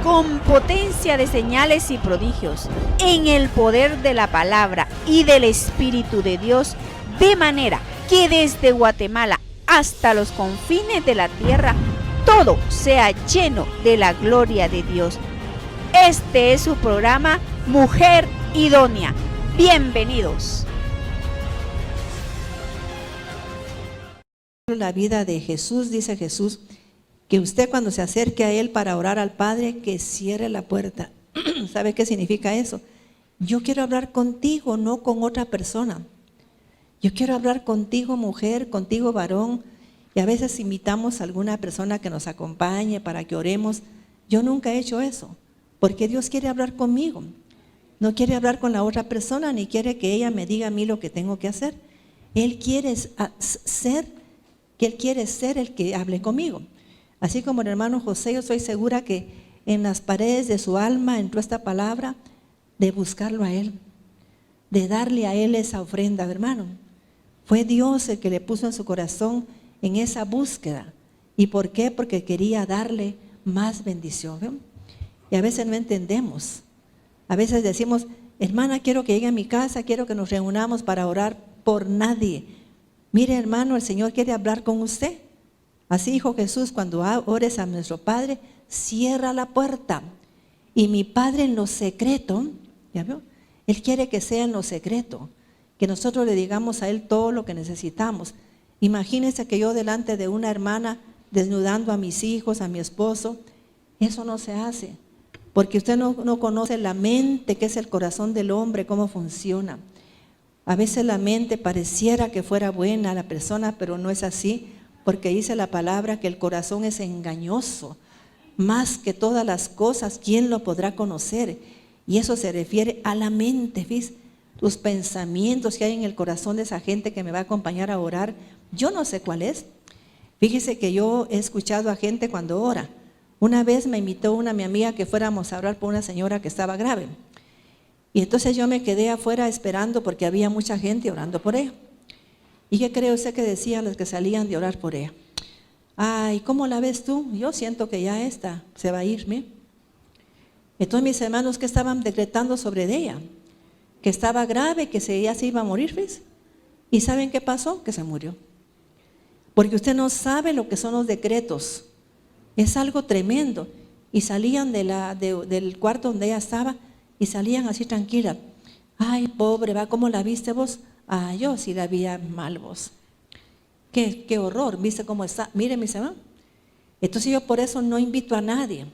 con potencia de señales y prodigios, en el poder de la palabra y del Espíritu de Dios, de manera que desde Guatemala hasta los confines de la tierra, todo sea lleno de la gloria de Dios. Este es su programa Mujer Idónea. Bienvenidos. La vida de Jesús, dice Jesús, que usted cuando se acerque a Él para orar al Padre, que cierre la puerta. ¿Sabe qué significa eso? Yo quiero hablar contigo, no con otra persona. Yo quiero hablar contigo, mujer, contigo, varón. Y a veces invitamos a alguna persona que nos acompañe para que oremos. Yo nunca he hecho eso, porque Dios quiere hablar conmigo. No quiere hablar con la otra persona, ni quiere que ella me diga a mí lo que tengo que hacer. Él quiere ser el que hable conmigo. Así como el hermano José, yo estoy segura que en las paredes de su alma entró esta palabra de buscarlo a Él, de darle a Él esa ofrenda, hermano. Fue Dios el que le puso en su corazón en esa búsqueda. ¿Y por qué? Porque quería darle más bendición. ¿Ven? Y a veces no entendemos. A veces decimos, hermana, quiero que llegue a mi casa, quiero que nos reunamos para orar por nadie. Mire, hermano, el Señor quiere hablar con usted. Así dijo Jesús, cuando ores a nuestro Padre, cierra la puerta. Y mi Padre en lo secreto, ¿ya vio? Él quiere que sea en lo secreto, que nosotros le digamos a Él todo lo que necesitamos. Imagínense que yo delante de una hermana desnudando a mis hijos, a mi esposo, eso no se hace, porque usted no conoce la mente, que es el corazón del hombre, cómo funciona. A veces la mente pareciera que fuera buena la persona, pero no es así, porque dice la palabra que el corazón es engañoso, más que todas las cosas, ¿quién lo podrá conocer? Y eso se refiere a la mente, ¿ves? Tus pensamientos que hay en el corazón de esa gente que me va a acompañar a orar, yo no sé cuál es. Fíjese que yo he escuchado a gente cuando ora. Una vez me invitó mi amiga que fuéramos a orar por una señora que estaba grave. Y entonces yo me quedé afuera esperando porque había mucha gente orando por ella. ¿Y qué cree usted que decían los que salían de orar por ella? Ay, ¿cómo la ves tú? Yo siento que ya esta se va a ir, ¿me? Entonces mis hermanos que estaban decretando sobre ella, que estaba grave, que ya se iba a morir, ¿ves? ¿Y saben qué pasó? Que se murió. Porque usted no sabe lo que son los decretos. Es algo tremendo. Y salían del cuarto donde ella estaba y salían así tranquilas. Ay, pobre, va, ¿cómo la viste vos? Ah, yo sí la vi mal vos. Qué horror, ¿viste cómo está? Mire, mis hermanos. Entonces yo por eso no invito a nadie.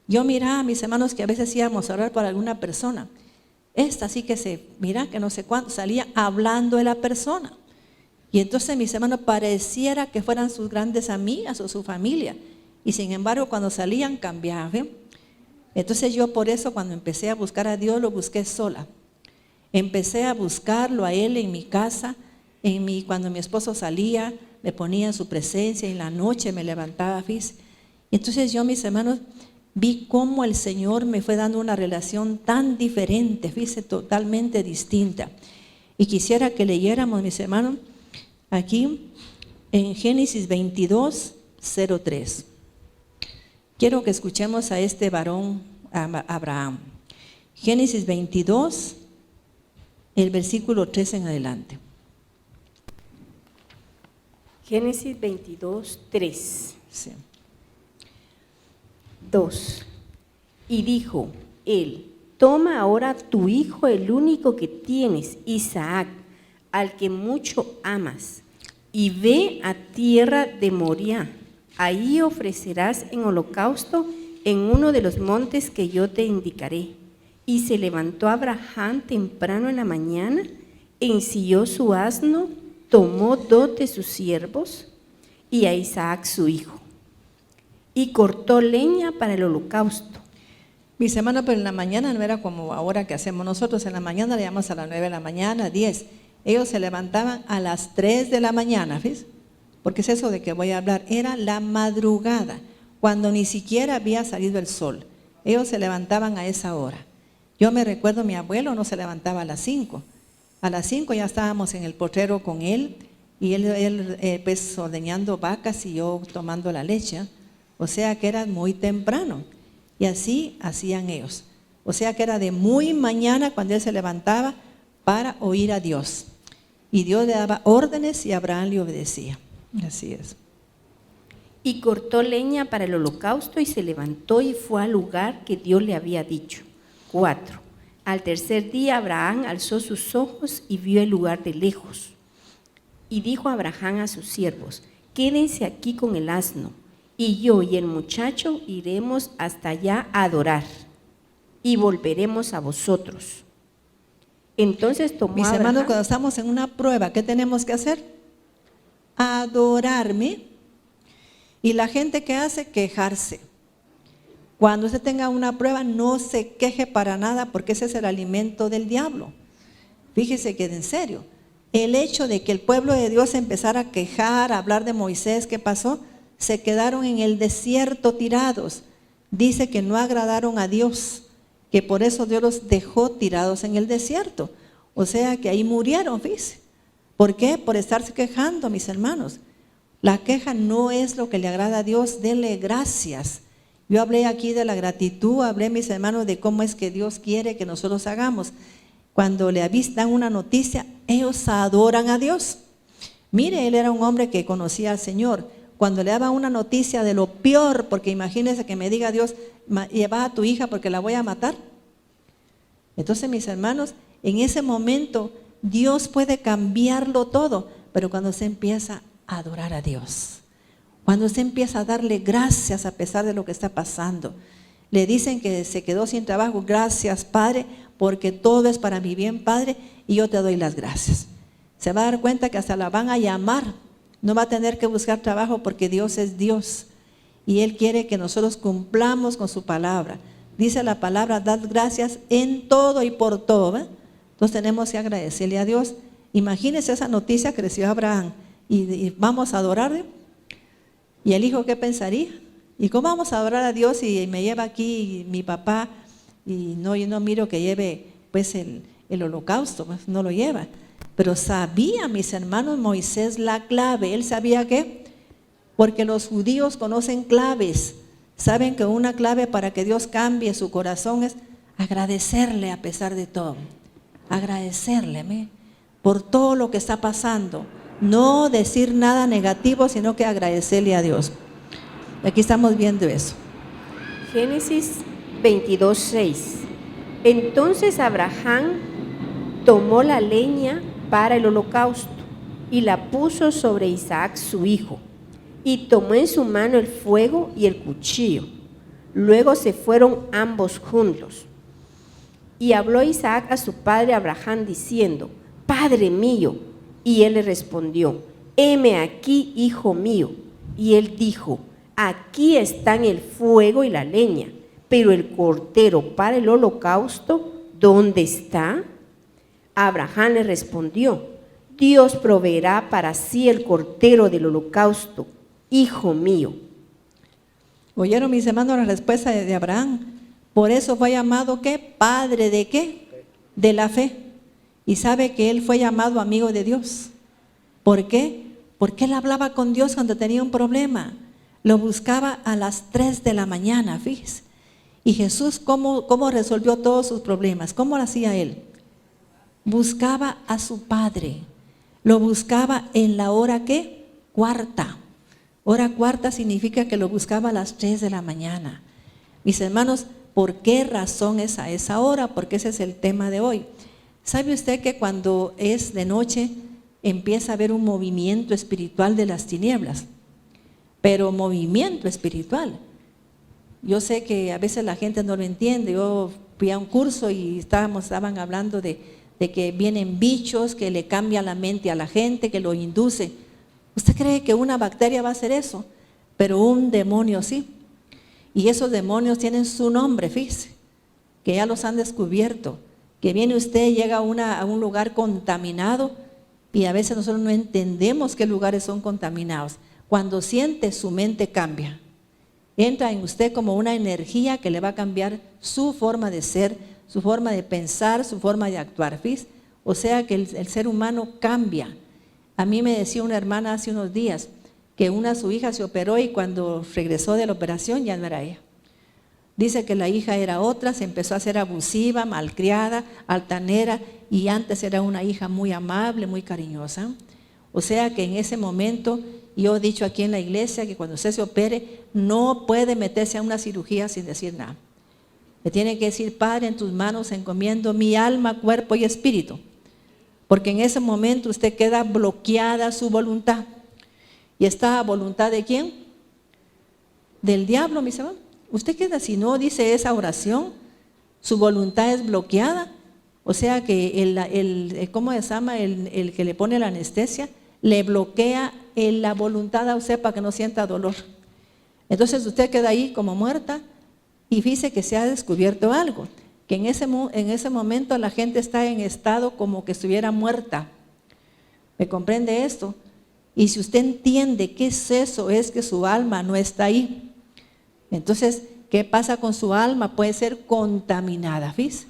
Yo miraba a mis hermanos que a veces íbamos a orar por alguna persona. Esta sí que mira que no sé cuánto, salía hablando de la persona. Y entonces mis hermanos pareciera que fueran sus grandes amigas o su familia. Y sin embargo cuando salían cambiaban. Entonces yo por eso cuando empecé a buscar a Dios lo busqué sola. Empecé a buscarlo a Él en mi casa, cuando mi esposo salía, me ponía en su presencia, en la noche me levantaba, ¿ves? Entonces yo, mis hermanos, vi cómo el Señor me fue dando una relación tan diferente, fíjese, totalmente distinta. Y quisiera que leyéramos, mis hermanos, aquí en Génesis 22:03. Quiero que escuchemos a este varón, a Abraham. Génesis 22, el versículo 3 en adelante. Génesis 22:3. Sí. 2. Y dijo él: toma ahora tu hijo, el único que tienes, Isaac, al que mucho amas, y ve a tierra de Moriah. Ahí ofrecerás en holocausto en uno de los montes que yo te indicaré. Y se levantó Abraham temprano en la mañana, ensilló su asno, tomó 2 de sus siervos y a Isaac su hijo, y cortó leña para el holocausto. Mis hermanos, pero en la mañana no era como ahora que hacemos nosotros. En la mañana le llamamos a las 9 de la mañana, 10. Ellos se levantaban a las 3 de la mañana, ¿ves? Porque es eso de que voy a hablar. Era la madrugada, cuando ni siquiera había salido el sol. Ellos se levantaban a esa hora. Yo me recuerdo, mi abuelo no se levantaba a las 5. A las 5 ya estábamos en el potrero con él, y él pues ordeñando vacas y yo tomando la leche. O sea que era muy temprano. Y así hacían ellos. O sea que era de muy mañana cuando él se levantaba para oír a Dios. Y Dios le daba órdenes y Abraham le obedecía. Así es. Y cortó leña para el holocausto y se levantó y fue al lugar que Dios le había dicho. 4. Al tercer día Abraham alzó sus ojos y vio el lugar de lejos. Y dijo Abraham a sus siervos: quédense aquí con el asno, y yo y el muchacho iremos hasta allá a adorar, y volveremos a vosotros. Entonces tomó Mis Abraham, hermanos, cuando estamos en una prueba, ¿qué tenemos que hacer? Adorarme. Y la gente que hace, quejarse. Cuando usted tenga una prueba, no se queje para nada, porque ese es el alimento del diablo. Fíjese que en serio, el hecho de que el pueblo de Dios empezara a quejar, a hablar de Moisés, ¿qué pasó? Se quedaron en el desierto tirados. Dice que no agradaron a Dios, que por eso Dios los dejó tirados en el desierto. O sea que ahí murieron, fíjese. ¿Por qué? Por estarse quejando, mis hermanos. La queja no es lo que le agrada a Dios, denle gracias. Yo hablé aquí de la gratitud, hablé, mis hermanos, de cómo es que Dios quiere que nosotros hagamos. Cuando le avistan una noticia, ellos adoran a Dios. Mire, él era un hombre que conocía al Señor. Cuando le daba una noticia de lo peor, porque imagínense que me diga Dios, lleva a tu hija porque la voy a matar. Entonces, mis hermanos, en ese momento Dios puede cambiarlo todo, pero cuando se empieza a adorar a Dios, cuando se empieza a darle gracias a pesar de lo que está pasando, le dicen que se quedó sin trabajo, gracias Padre, porque todo es para mi bien, Padre, y yo te doy las gracias. Se va a dar cuenta que hasta la van a llamar, no va a tener que buscar trabajo porque Dios es Dios y Él quiere que nosotros cumplamos con su palabra. Dice la palabra, dad gracias en todo y por todo, ¿eh? Entonces tenemos que agradecerle a Dios. Imagínense esa noticia que recibió Abraham y vamos a adorarle. ¿Y el hijo qué pensaría? ¿Y cómo vamos a adorar a Dios si me lleva aquí mi papá y no, yo no miro que lleve pues el holocausto? Pues no lo lleva. Pero sabía, mis hermanos, Moisés la clave. ¿Él sabía qué? Porque los judíos conocen claves. Saben que una clave para que Dios cambie su corazón es agradecerle a pesar de todo. Agradecerle por todo lo que está pasando. No decir nada negativo, sino que agradecerle a Dios. Aquí estamos viendo eso. Génesis 22:6. Entonces Abraham tomó la leña para el holocausto y la puso sobre Isaac su hijo, y tomó en su mano el fuego y el cuchillo. Luego se fueron ambos juntos. Y habló Isaac a su padre Abraham diciendo: Padre mío. Y él le respondió: heme aquí, hijo mío. Y él dijo: aquí están el fuego y la leña, pero el cordero para el holocausto, ¿dónde está? Abraham le respondió: Dios proveerá para sí el cordero del holocausto, hijo mío. ¿Oyeron, mis hermanos, la respuesta de Abraham? Por eso fue llamado, ¿qué? Padre de ¿qué? De la fe. Y sabe que él fue llamado amigo de Dios. ¿Por qué? Porque él hablaba con Dios cuando tenía un problema. Lo buscaba a las 3 de la mañana, fíjese. Y Jesús, ¿cómo resolvió todos sus problemas? ¿Cómo lo hacía él? Buscaba a su Padre. Lo buscaba en la hora, ¿qué? Cuarta. Hora cuarta significa que lo buscaba a las 3 de la mañana. Mis hermanos, ¿por qué razón es a esa hora? Porque ese es el tema de hoy. ¿Sabe usted que cuando es de noche empieza a haber un movimiento espiritual de las tinieblas? Pero movimiento espiritual. Yo sé que a veces la gente no lo entiende. Yo fui a un curso y estaban hablando de que vienen bichos, que le cambian la mente a la gente, que lo induce. ¿Usted cree que una bacteria va a hacer eso? Pero un demonio sí. Y esos demonios tienen su nombre, fíjese, que ya los han descubierto. Que viene usted, llega a un lugar contaminado y a veces nosotros no entendemos qué lugares son contaminados. Cuando siente, su mente cambia. Entra en usted como una energía que le va a cambiar su forma de ser, su forma de pensar, su forma de actuar. ¿Fíjese? O sea que el ser humano cambia. A mí me decía una hermana hace unos días que su hija se operó y cuando regresó de la operación ya no era ella. Dice que la hija era otra, se empezó a ser abusiva, malcriada, altanera, y antes era una hija muy amable, muy cariñosa. O sea que en ese momento, yo he dicho aquí en la iglesia que cuando usted se opere, no puede meterse a una cirugía sin decir nada. Le tiene que decir: Padre, en tus manos encomiendo mi alma, cuerpo y espíritu. Porque en ese momento usted queda bloqueada su voluntad. ¿Y está a voluntad de quién? Del diablo, mis hermanos. Usted queda, si no dice esa oración, su voluntad es bloqueada. O sea que ¿cómo se llama? El que le pone la anestesia, le bloquea la voluntad a usted para que no sienta dolor. Entonces usted queda ahí como muerta, y dice que se ha descubierto algo, que en ese momento la gente está en estado como que estuviera muerta. ¿Me comprende esto? Y si usted entiende qué es eso, es que su alma no está ahí. Entonces, ¿qué pasa con su alma? Puede ser contaminada, ¿ves?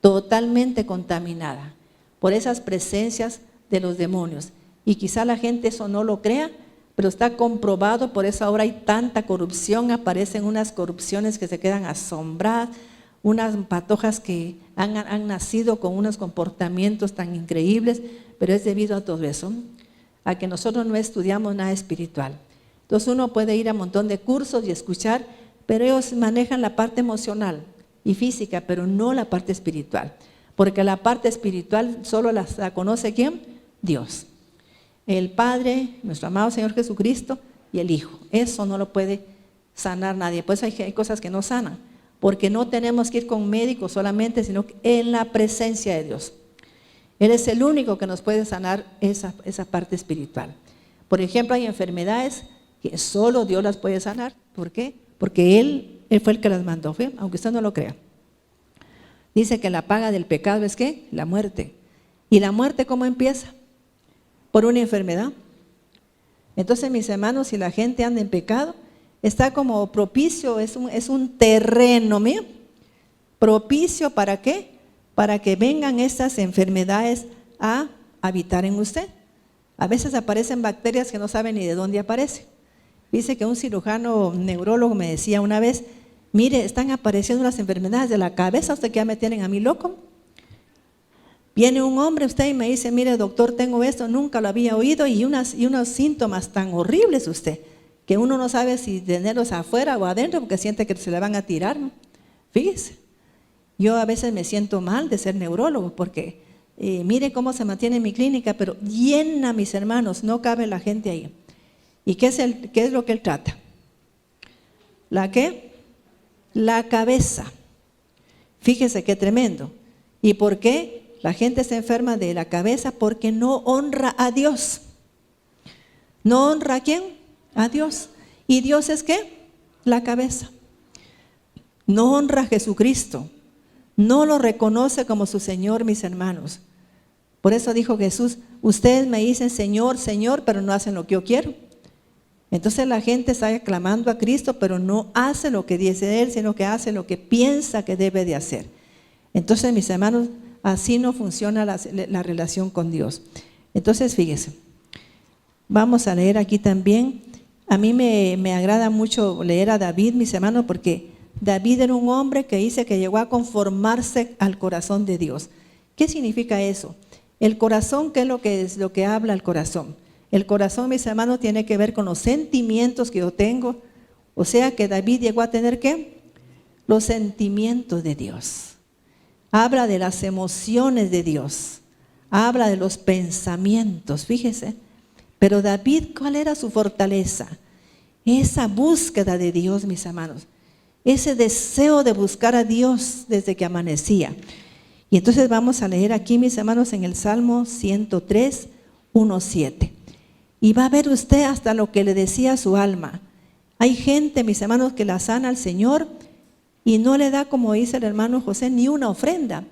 Totalmente contaminada por esas presencias de los demonios. Y quizá la gente eso no lo crea, pero está comprobado. Por eso ahora hay tanta corrupción, aparecen unas corrupciones que se quedan asombradas, unas patojas que han nacido con unos comportamientos tan increíbles, pero es debido a todo eso, a que nosotros no estudiamos nada espiritual. Entonces uno puede ir a un montón de cursos y escuchar, pero ellos manejan la parte emocional y física, pero no la parte espiritual, porque la parte espiritual solo la conoce ¿quién? Dios, el Padre, nuestro amado Señor Jesucristo, y el Hijo. Eso no lo puede sanar nadie. Pues hay cosas que no sanan, porque no tenemos que ir con médicos solamente, sino en la presencia de Dios. Él es el único que nos puede sanar esa parte espiritual. Por ejemplo, hay enfermedades que solo Dios las puede sanar. ¿Por qué? Porque Él fue el que las mandó, ¿sí? Aunque usted no lo crea. Dice que la paga del pecado es ¿qué? La muerte. ¿Y la muerte cómo empieza? Por una enfermedad. Entonces, mis hermanos, si la gente anda en pecado, está como propicio, es un terreno, ¿mío? Propicio ¿para qué? Para que vengan estas enfermedades a habitar en usted. A veces aparecen bacterias que no saben ni de dónde aparecen. Dice que un cirujano neurólogo me decía una vez: mire, están apareciendo las enfermedades de la cabeza, usted que ya me tienen a mí loco. Viene un hombre usted y me dice: mire doctor, tengo esto, nunca lo había oído, y unos síntomas tan horribles usted, que uno no sabe si tenerlos afuera o adentro, porque siente que se le van a tirar, ¿no? Fíjese, yo a veces me siento mal de ser neurólogo, porque mire cómo se mantiene mi clínica, pero llena, mis hermanos, no cabe la gente ahí. ¿Y qué es lo que él trata? ¿La qué? La cabeza. Fíjese qué tremendo. ¿Y por qué la gente se enferma de la cabeza? Porque no honra a Dios. ¿No honra a quién? A Dios. ¿Y Dios es qué? La cabeza. No honra a Jesucristo. No lo reconoce como su Señor, mis hermanos. Por eso dijo Jesús: ustedes me dicen Señor, Señor, pero no hacen lo que yo quiero. Entonces la gente está clamando a Cristo, pero no hace lo que dice Él, sino que hace lo que piensa que debe de hacer. Entonces, mis hermanos, así no funciona la relación con Dios. Entonces, fíjese, vamos a leer aquí también. A mí me agrada mucho leer a David, mis hermanos, porque David era un hombre que dice que llegó a conformarse al corazón de Dios. ¿Qué significa eso? El corazón, ¿qué es lo que habla el corazón? El corazón, mis hermanos, tiene que ver con los sentimientos que yo tengo. O sea que David llegó a tener ¿qué? Los sentimientos de Dios. Habla de las emociones de Dios. Habla de los pensamientos, fíjese. Pero David, ¿cuál era su fortaleza? Esa búsqueda de Dios, mis hermanos. Ese deseo de buscar a Dios desde que amanecía. Y entonces vamos a leer aquí, mis hermanos, en el Salmo 103, 1-7. Y va a ver usted hasta lo que le decía a su alma. Hay gente, mis hermanos, que la sana al Señor y no le da, como dice el hermano José, ni una ofrenda.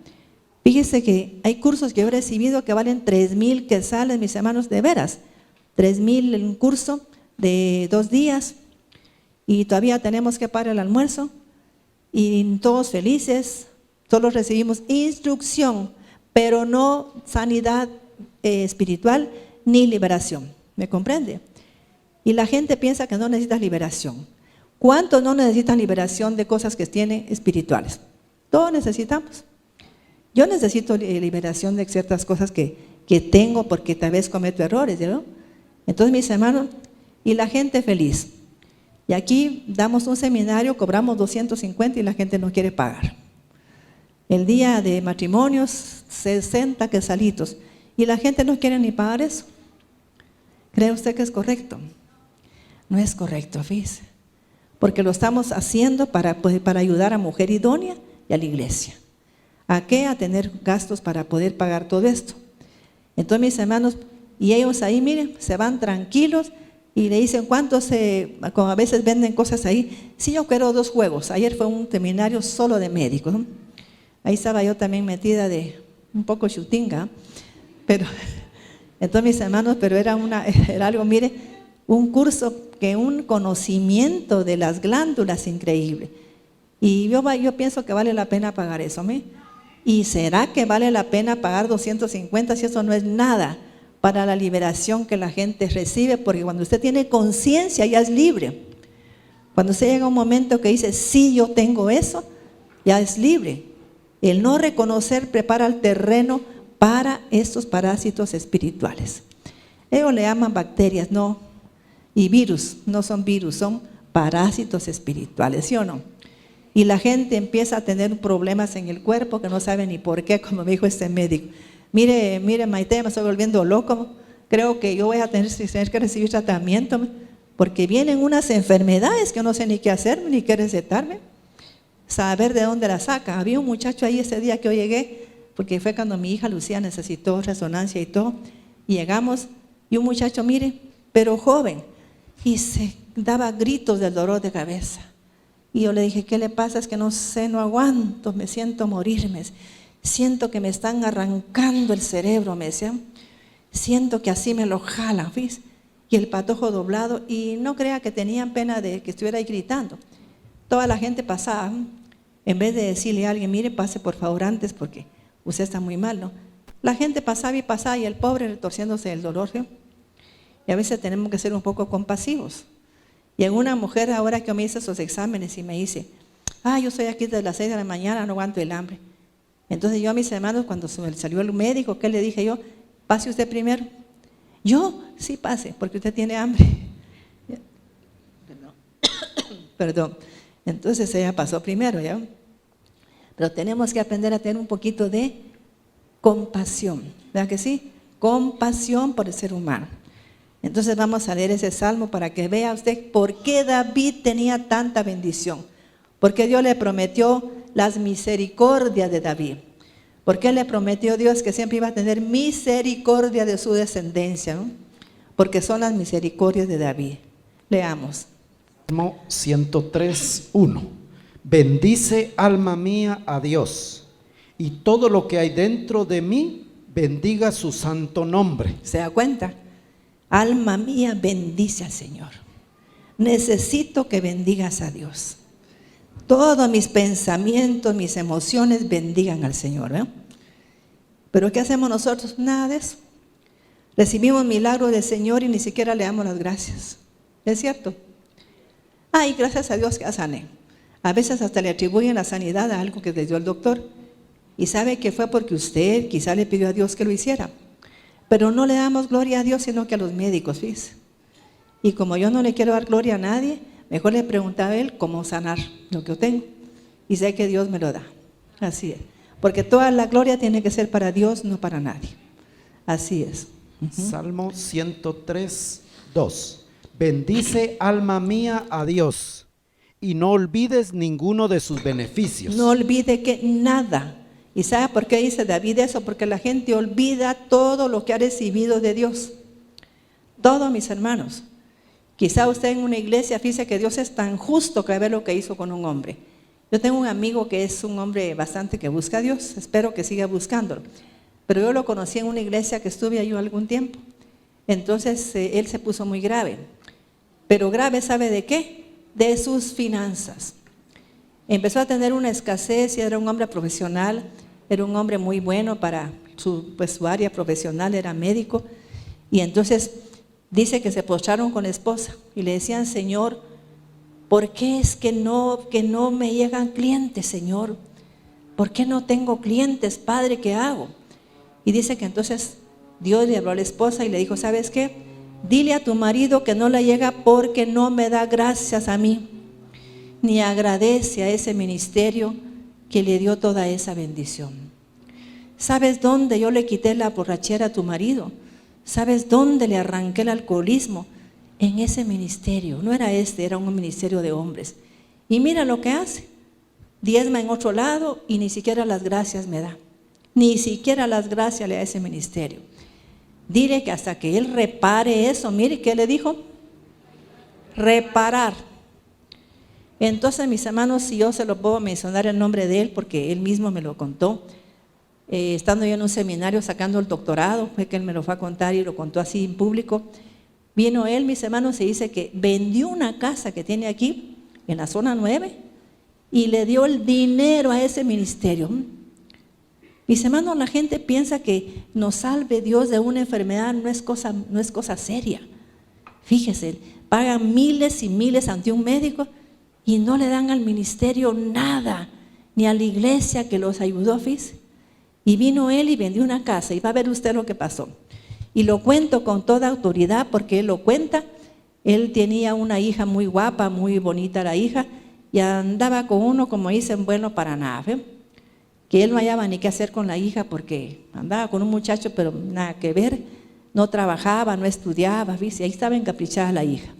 Fíjese que hay cursos que yo he recibido que valen 3,000 quetzales, mis hermanos, de veras. 3,000 en un curso de 2 días y todavía tenemos que pagar el almuerzo y todos felices, todos recibimos instrucción, pero no sanidad espiritual ni liberación. ¿Me comprende? Y la gente piensa que no necesitas liberación. ¿Cuántos no necesitan liberación de cosas que tienen espirituales? Todos necesitamos. Yo necesito liberación de ciertas cosas que tengo porque tal vez cometo errores, ¿no? Entonces, mis hermanos, y la gente feliz. Y aquí damos un seminario, cobramos 250 y la gente no quiere pagar. El día de matrimonios, 60 quetzalitos. Y la gente no quiere ni pagar eso. ¿Cree usted que es correcto? No es correcto, fíjese. Porque lo estamos haciendo para ayudar a Mujer Idónea y a la iglesia. ¿A qué? A tener gastos para poder pagar todo esto. Entonces, mis hermanos, y ellos ahí, miren, se van tranquilos y le dicen, ¿cuántos como a veces venden cosas ahí? Sí, yo quiero 2 juegos. Ayer fue un seminario solo de médicos, ¿no? Ahí estaba yo también metida de un poco chutinga, pero, entonces, mis hermanos, pero era algo, mire, un curso, que un conocimiento de las glándulas increíble. Y yo pienso que vale la pena pagar eso, ¿me? ¿Y será que vale la pena pagar 250 si eso no es nada para la liberación que la gente recibe? Porque cuando usted tiene conciencia ya es libre. Cuando usted llega a un momento que dice, sí, yo tengo eso, ya es libre. El no reconocer prepara el terreno para estos parásitos espirituales. Ellos le llaman bacterias, no, y virus, no son virus, son parásitos espirituales, ¿sí o no? Y la gente empieza a tener problemas en el cuerpo que no sabe ni por qué, como me dijo este médico. Mire, Maite, me estoy volviendo loco, creo que yo voy a tener que recibir tratamiento, porque vienen unas enfermedades que no sé ni qué hacerme, ni qué recetarme, saber de dónde la saca. Había un muchacho ahí ese día que yo llegué, porque fue cuando mi hija Lucía necesitó resonancia y todo, y llegamos, y un muchacho, mire, pero joven, y se daba gritos del dolor de cabeza. Y yo le dije, ¿qué le pasa? Es que no sé, no aguanto, me siento morirme, siento que me están arrancando el cerebro, me decían, siento que así me lo jalan, ¿ves? Y el patojo doblado, y no crea que tenían pena de que estuviera ahí gritando. Toda la gente pasaba, en vez de decirle a alguien, mire, pase por favor antes porque usted está muy mal, ¿no? La gente pasaba y el pobre retorciéndose del dolor, ¿sí? Y a veces tenemos que ser un poco compasivos. Y en una mujer ahora que me hizo esos exámenes y me dice, yo estoy aquí desde las 6 de la mañana, no aguanto el hambre. Entonces yo a mis hermanos, cuando salió el médico, ¿qué le dije yo? Pase usted primero. Yo, sí pase, porque usted tiene hambre. Perdón. Entonces ella pasó primero, ¿ya? Pero tenemos que aprender a tener un poquito de compasión, ¿verdad que sí? Compasión por el ser humano. Entonces vamos a leer ese salmo para que vea usted por qué David tenía tanta bendición. Porque Dios le prometió las misericordias de David. Porque le prometió Dios que siempre iba a tener misericordia de su descendencia, ¿no? Porque son las misericordias de David. Leamos. Salmo 103:1. Bendice, alma mía, a Dios, y todo lo que hay dentro de mí, bendiga su santo nombre. ¿Se da cuenta? Alma mía, bendice al Señor. Necesito que bendigas a Dios. Todos mis pensamientos, mis emociones bendigan al Señor, ¿eh? Pero ¿qué hacemos nosotros? Nada de eso. Recibimos milagros del Señor y ni siquiera le damos las gracias. ¿Es cierto? Y gracias a Dios que ya sané. A veces hasta le atribuyen la sanidad a algo que le dio el doctor. Y sabe que fue porque usted quizá le pidió a Dios que lo hiciera. Pero no le damos gloria a Dios, sino que a los médicos, ¿ves? Y como yo no le quiero dar gloria a nadie, mejor le preguntaba a él cómo sanar lo que yo tengo. Y sé que Dios me lo da. Así es. Porque toda la gloria tiene que ser para Dios, no para nadie. Así es. Salmo 103:2. Bendice, alma mía, a Dios, y no olvides ninguno de sus beneficios. No olvide que nada. ¿Y sabe por qué dice David eso? Porque la gente olvida todo lo que ha recibido de Dios. Todos, mis hermanos. Quizá usted en una iglesia fíjese que Dios es tan justo que ve lo que hizo con un hombre. Yo tengo un amigo que es un hombre bastante que busca a Dios. Espero que siga buscándolo. Pero yo lo conocí en una iglesia que estuve yo algún tiempo. Entonces él se puso muy grave. Pero grave, ¿sabe de qué? De sus finanzas. Empezó a tener una escasez y era un hombre profesional, era un hombre muy bueno para su área profesional, era médico. Y entonces dice que se postraron con la esposa y le decían, Señor, ¿Por qué es que no me llegan clientes, Señor? ¿Por qué no tengo clientes, Padre? ¿Qué hago? Y dice que entonces Dios le habló a la esposa y le dijo, ¿sabes qué? Dile a tu marido que no le llega porque no me da gracias a mí, ni agradece a ese ministerio que le dio toda esa bendición. ¿Sabes dónde yo le quité la borrachera a tu marido? ¿Sabes dónde le arranqué el alcoholismo? En ese ministerio. No era era un ministerio de hombres. Y mira lo que hace. Diezma en otro lado y ni siquiera las gracias me da. Ni siquiera las gracias le da a ese ministerio. Dile que hasta que él repare eso, mire, ¿qué le dijo? Reparar. Entonces, mis hermanos, si yo se lo puedo mencionar el nombre de él, porque él mismo me lo contó, estando yo en un seminario sacando el doctorado, fue que él me lo fue a contar y lo contó así en público. Vino él, mis hermanos, y dice que vendió una casa que tiene aquí, en la zona 9, y le dio el dinero a ese ministerio. Mis hermanos, la gente piensa que nos salve Dios de una enfermedad, no es cosa seria. Fíjese, pagan miles y miles ante un médico y no le dan al ministerio nada, ni a la iglesia que los ayudó, fíjese. Y vino él y vendió una casa, y va a ver usted lo que pasó. Y lo cuento con toda autoridad porque él lo cuenta. Él tenía una hija muy guapa, muy bonita la hija, y andaba con uno, como dicen, bueno para nada, ¿eh? Que él no hallaba ni qué hacer con la hija porque andaba con un muchacho, pero nada que ver, no trabajaba, no estudiaba, ¿viste? Ahí estaba encaprichada la hija.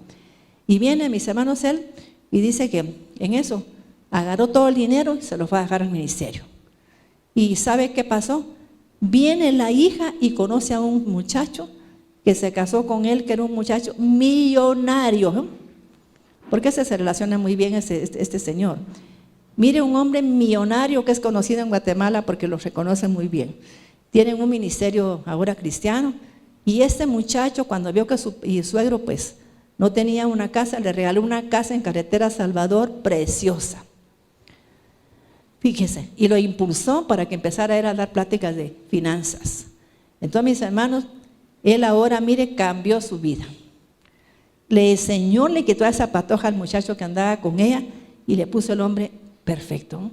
Y viene, mis hermanos, él, y dice que en eso agarró todo el dinero y se lo fue a dejar al ministerio. ¿Y sabe qué pasó? Viene la hija y conoce a un muchacho que se casó con él, que era un muchacho millonario, ¿no? Porque ese se relaciona muy bien este señor. Mire, un hombre millonario que es conocido en Guatemala porque lo reconocen muy bien. Tienen un ministerio ahora cristiano, y este muchacho, cuando vio que su suegro pues no tenía una casa, le regaló una casa en Carretera Salvador preciosa. Fíjese, y lo impulsó para que empezara a dar pláticas de finanzas. Entonces, mis hermanos, él ahora, mire, cambió su vida. El Señor le quitó esa patoja al muchacho que andaba con ella y le puso el hombre perfecto, ¿no?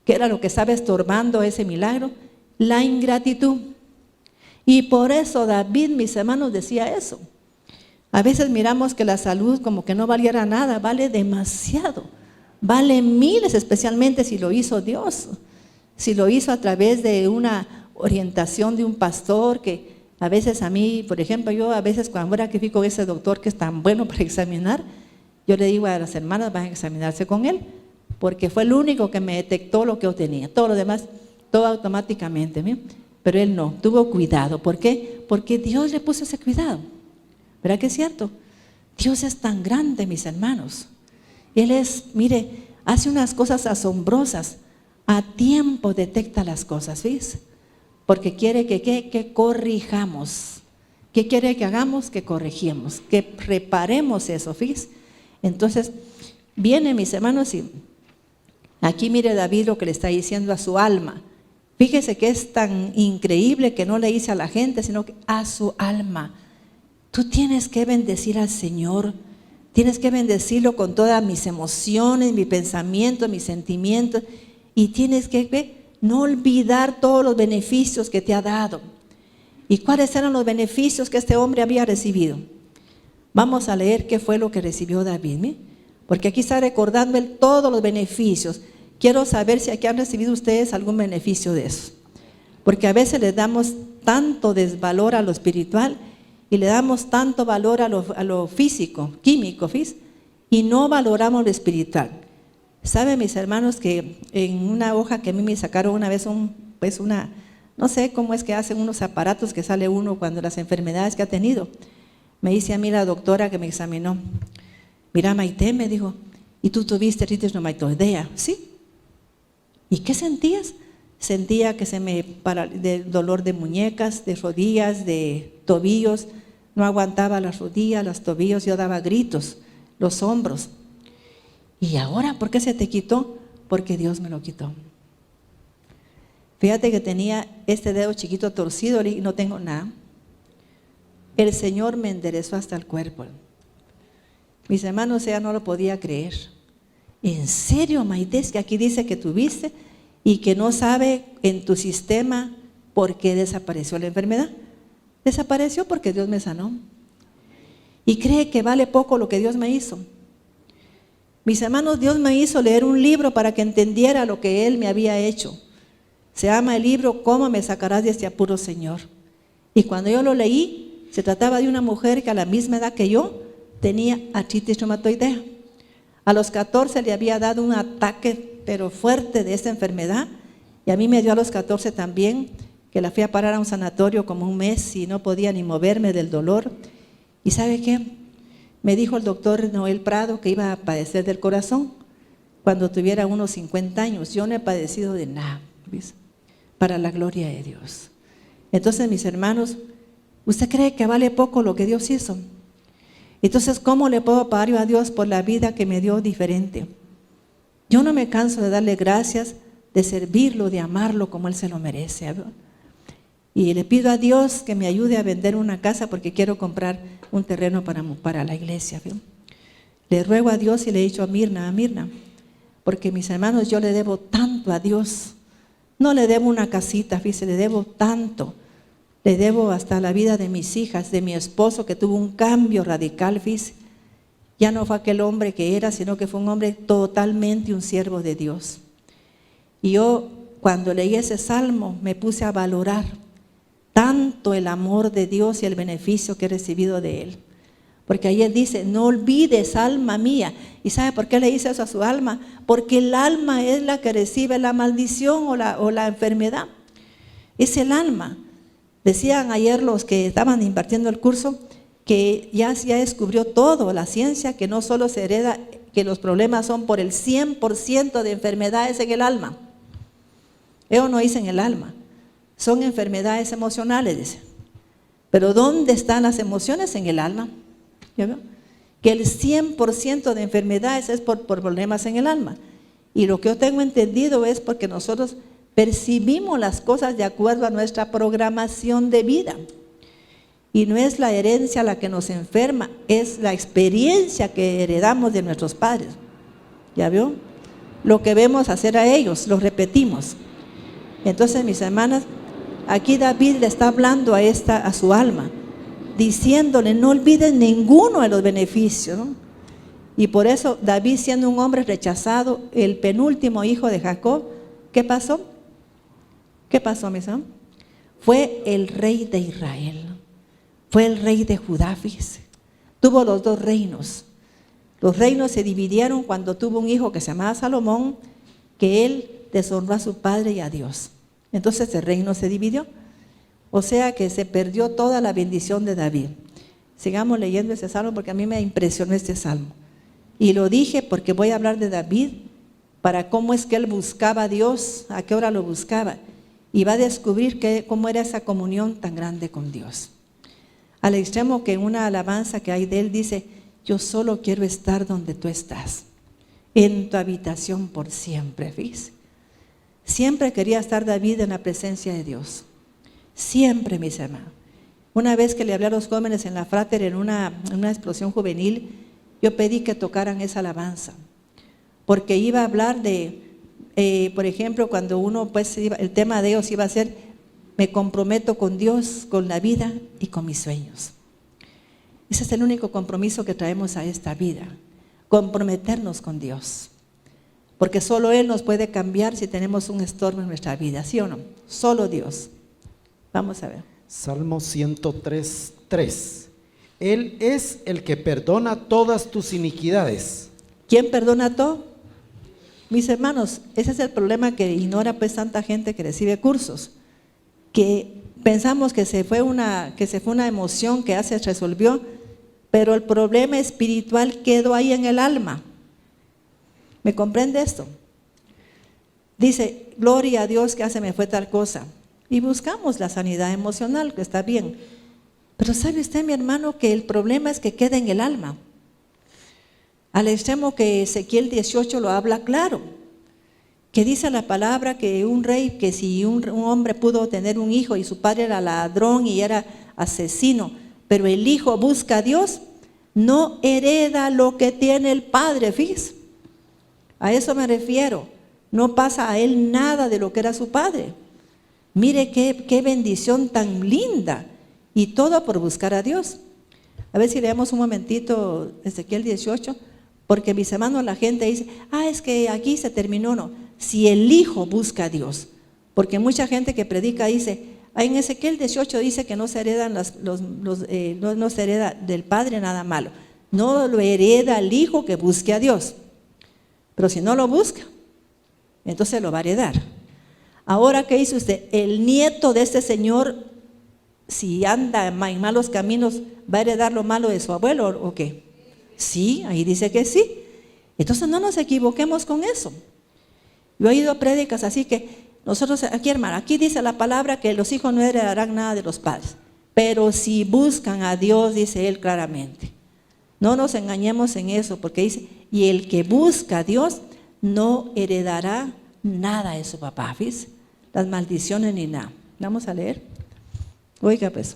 ¿Qué era lo que estaba estorbando ese milagro? La ingratitud. Y por eso David, mis hermanos, decía eso. A veces miramos que la salud como que no valiera nada, vale demasiado. Vale miles, especialmente si lo hizo Dios, si lo hizo a través de una orientación de un pastor, que a veces a mí, por ejemplo, yo a veces cuando era que fui con ese doctor que es tan bueno para examinar, yo le digo a las hermanas, van a examinarse con él, porque fue el único que me detectó lo que yo tenía, todo lo demás, todo automáticamente, ¿sí? Pero él no, tuvo cuidado. ¿Por qué? Porque Dios le puso ese cuidado. ¿Verdad que es cierto? Dios es tan grande, mis hermanos. Él es, mire, hace unas cosas asombrosas. A tiempo detecta las cosas, ¿ves? Porque quiere que corrijamos. ¿Qué quiere que hagamos? Que corrigimos, que reparemos eso, ¿ves? Entonces, viene, mis hermanos, y aquí mire David lo que le está diciendo a su alma. Fíjese que es tan increíble que no le dice a la gente, sino que a su alma. Tú tienes que bendecir al Señor. Tienes que bendecirlo con todas mis emociones, mi pensamiento, mis sentimientos. Y tienes que no olvidar todos los beneficios que te ha dado. ¿Y cuáles eran los beneficios que este hombre había recibido? Vamos a leer qué fue lo que recibió David, ¿sí? Porque aquí está recordando él todos los beneficios. Quiero saber si aquí han recibido ustedes algún beneficio de eso. Porque a veces le damos tanto desvalor a lo espiritual y le damos tanto valor a lo físico, químico, ¿fis? Y no valoramos lo espiritual. ¿Saben, mis hermanos, que en una hoja que a mí me sacaron una vez, no sé cómo es que hacen unos aparatos que sale uno cuando las enfermedades que ha tenido? Me dice a mí la doctora que me examinó, mira Maite, me dijo, ¿y tú tuviste artritis reumatoidea? Sí. ¿Y qué sentías? Sentía que de dolor de muñecas, de rodillas, de tobillos, no aguantaba las rodillas, los tobillos, yo daba gritos, los hombros. ¿Y ahora por qué se te quitó? Porque Dios me lo quitó. Fíjate que tenía este dedo chiquito torcido y no tengo nada. El Señor me enderezó hasta el cuerpo. Mis hermanos, ella no lo podía creer. ¿En serio, Maite? Que aquí dice que tuviste y que no sabe en tu sistema por qué desapareció la enfermedad. Desapareció porque Dios me sanó. Y cree que vale poco lo que Dios me hizo. Mis hermanos, Dios me hizo leer un libro para que entendiera lo que Él me había hecho. Se llama el libro ¿Cómo me sacarás de este apuro, Señor? Y cuando yo lo leí, se trataba de una mujer que a la misma edad que yo tenía artritis reumatoidea. A los 14 le había dado un ataque, pero fuerte, de esta enfermedad. Y a mí me dio a los 14 también, que la fui a parar a un sanatorio como un mes y no podía ni moverme del dolor. ¿Y sabe qué? Me dijo el doctor Noel Prado que iba a padecer del corazón cuando tuviera unos 50 años. Yo no he padecido de nada, ¿ves? Para la gloria de Dios. Entonces, mis hermanos, ¿usted cree que vale poco lo que Dios hizo? Entonces, ¿cómo le puedo pagar yo a Dios por la vida que me dio diferente? Yo no me canso de darle gracias, de servirlo, de amarlo como Él se lo merece. ¿Verdad? Y le pido a Dios que me ayude a vender una casa porque quiero comprar un terreno para la iglesia. ¿Verdad? Le ruego a Dios y le he dicho a Mirna, porque mis hermanos, yo le debo tanto a Dios. No le debo una casita, fíjese, le debo tanto. Le debo hasta la vida de mis hijas, de mi esposo, que tuvo un cambio radical, fíjese. Ya no fue aquel hombre que era, sino que fue un hombre totalmente un siervo de Dios. Y yo, cuando leí ese salmo, me puse a valorar tanto el amor de Dios y el beneficio que he recibido de Él. Porque ahí Él dice, no olvides, alma mía. ¿Y sabe por qué le dice eso a su alma? Porque el alma es la que recibe la maldición o la enfermedad. Es el alma. Decían ayer los que estaban impartiendo el curso que ya descubrió todo, la ciencia, que no solo se hereda, que los problemas son por el 100% de enfermedades en el alma. Eso no dice en el alma, son enfermedades emocionales, dice. Pero ¿dónde están las emociones? En el alma. ¿Ya veo? Que el 100% de enfermedades es por problemas en el alma. Y lo que yo tengo entendido es porque nosotros percibimos las cosas de acuerdo a nuestra programación de vida. Y no es la herencia la que nos enferma, es la experiencia que heredamos de nuestros padres. ¿Ya vio? Lo que vemos hacer a ellos, lo repetimos. Entonces, mis hermanas, aquí David le está hablando a su alma, diciéndole, no olvides ninguno de los beneficios, ¿no? Y por eso David, siendo un hombre rechazado, el penúltimo hijo de Jacob, ¿qué pasó? ¿Qué pasó, mis hermanos? Fue el rey de Israel, fue el rey de Judá, fíjese. Tuvo los dos reinos. Los reinos se dividieron cuando tuvo un hijo que se llamaba Salomón, que él deshonró a su padre y a Dios. Entonces el reino se dividió. O sea que se perdió toda la bendición de David. Sigamos leyendo ese salmo porque a mí me impresionó este salmo. Y lo dije porque voy a hablar de David para cómo es que él buscaba a Dios, a qué hora lo buscaba. Y va a descubrir cómo era esa comunión tan grande con Dios. Al extremo que en una alabanza que hay de él dice, yo solo quiero estar donde tú estás, en tu habitación por siempre, fíjese. Siempre quería estar David en la presencia de Dios. Siempre, mis hermanos. Una vez que le hablé a los jóvenes en la Frater, en una explosión juvenil, yo pedí que tocaran esa alabanza. Porque iba a hablar de, por ejemplo, cuando uno, pues, el tema de ellos iba a ser, me comprometo con Dios, con la vida y con mis sueños. Ese es el único compromiso que traemos a esta vida, comprometernos con Dios. Porque solo Él nos puede cambiar si tenemos un estorbo en nuestra vida, ¿sí o no? Solo Dios. Vamos a ver. Salmo 103:3. Él es el que perdona todas tus iniquidades. ¿Quién perdona todo? Mis hermanos, ese es el problema que ignora pues tanta gente que recibe cursos. Que pensamos que se fue una emoción que ya se resolvió, pero el problema espiritual quedó ahí en el alma. ¿Me comprende esto? Dice, gloria a Dios que hace me fue tal cosa. Y buscamos la sanidad emocional, que está bien. Pero ¿sabe usted, mi hermano, que el problema es que queda en el alma? Al extremo que Ezequiel 18 lo habla claro. Que dice la palabra que un rey, que si un hombre pudo tener un hijo y su padre era ladrón y era asesino, pero el hijo busca a Dios, no hereda lo que tiene el padre, fíjese. A eso me refiero. No pasa a él nada de lo que era su padre. Mire qué bendición tan linda. Y todo por buscar a Dios. A ver si leemos un momentito Ezequiel 18, porque mis hermanos, la gente dice, es que aquí se terminó. No, si el Hijo busca a Dios, porque mucha gente que predica dice, en Ezequiel 18 dice que no se heredan no se hereda del Padre nada malo, no lo hereda el Hijo que busque a Dios, pero si no lo busca, entonces lo va a heredar. Ahora, ¿qué dice usted? El nieto de este señor, si anda en malos caminos, ¿va a heredar lo malo de su abuelo o qué? Sí, ahí dice que sí. Entonces no nos equivoquemos con eso. Yo he oído prédicas así que nosotros aquí, hermano, aquí dice la palabra que los hijos no heredarán nada de los padres, pero si buscan a Dios, dice él claramente. No nos engañemos en eso, porque dice, y el que busca a Dios no heredará nada de su papá, ¿ves? Las maldiciones ni nada. Vamos a leer. Oiga pues.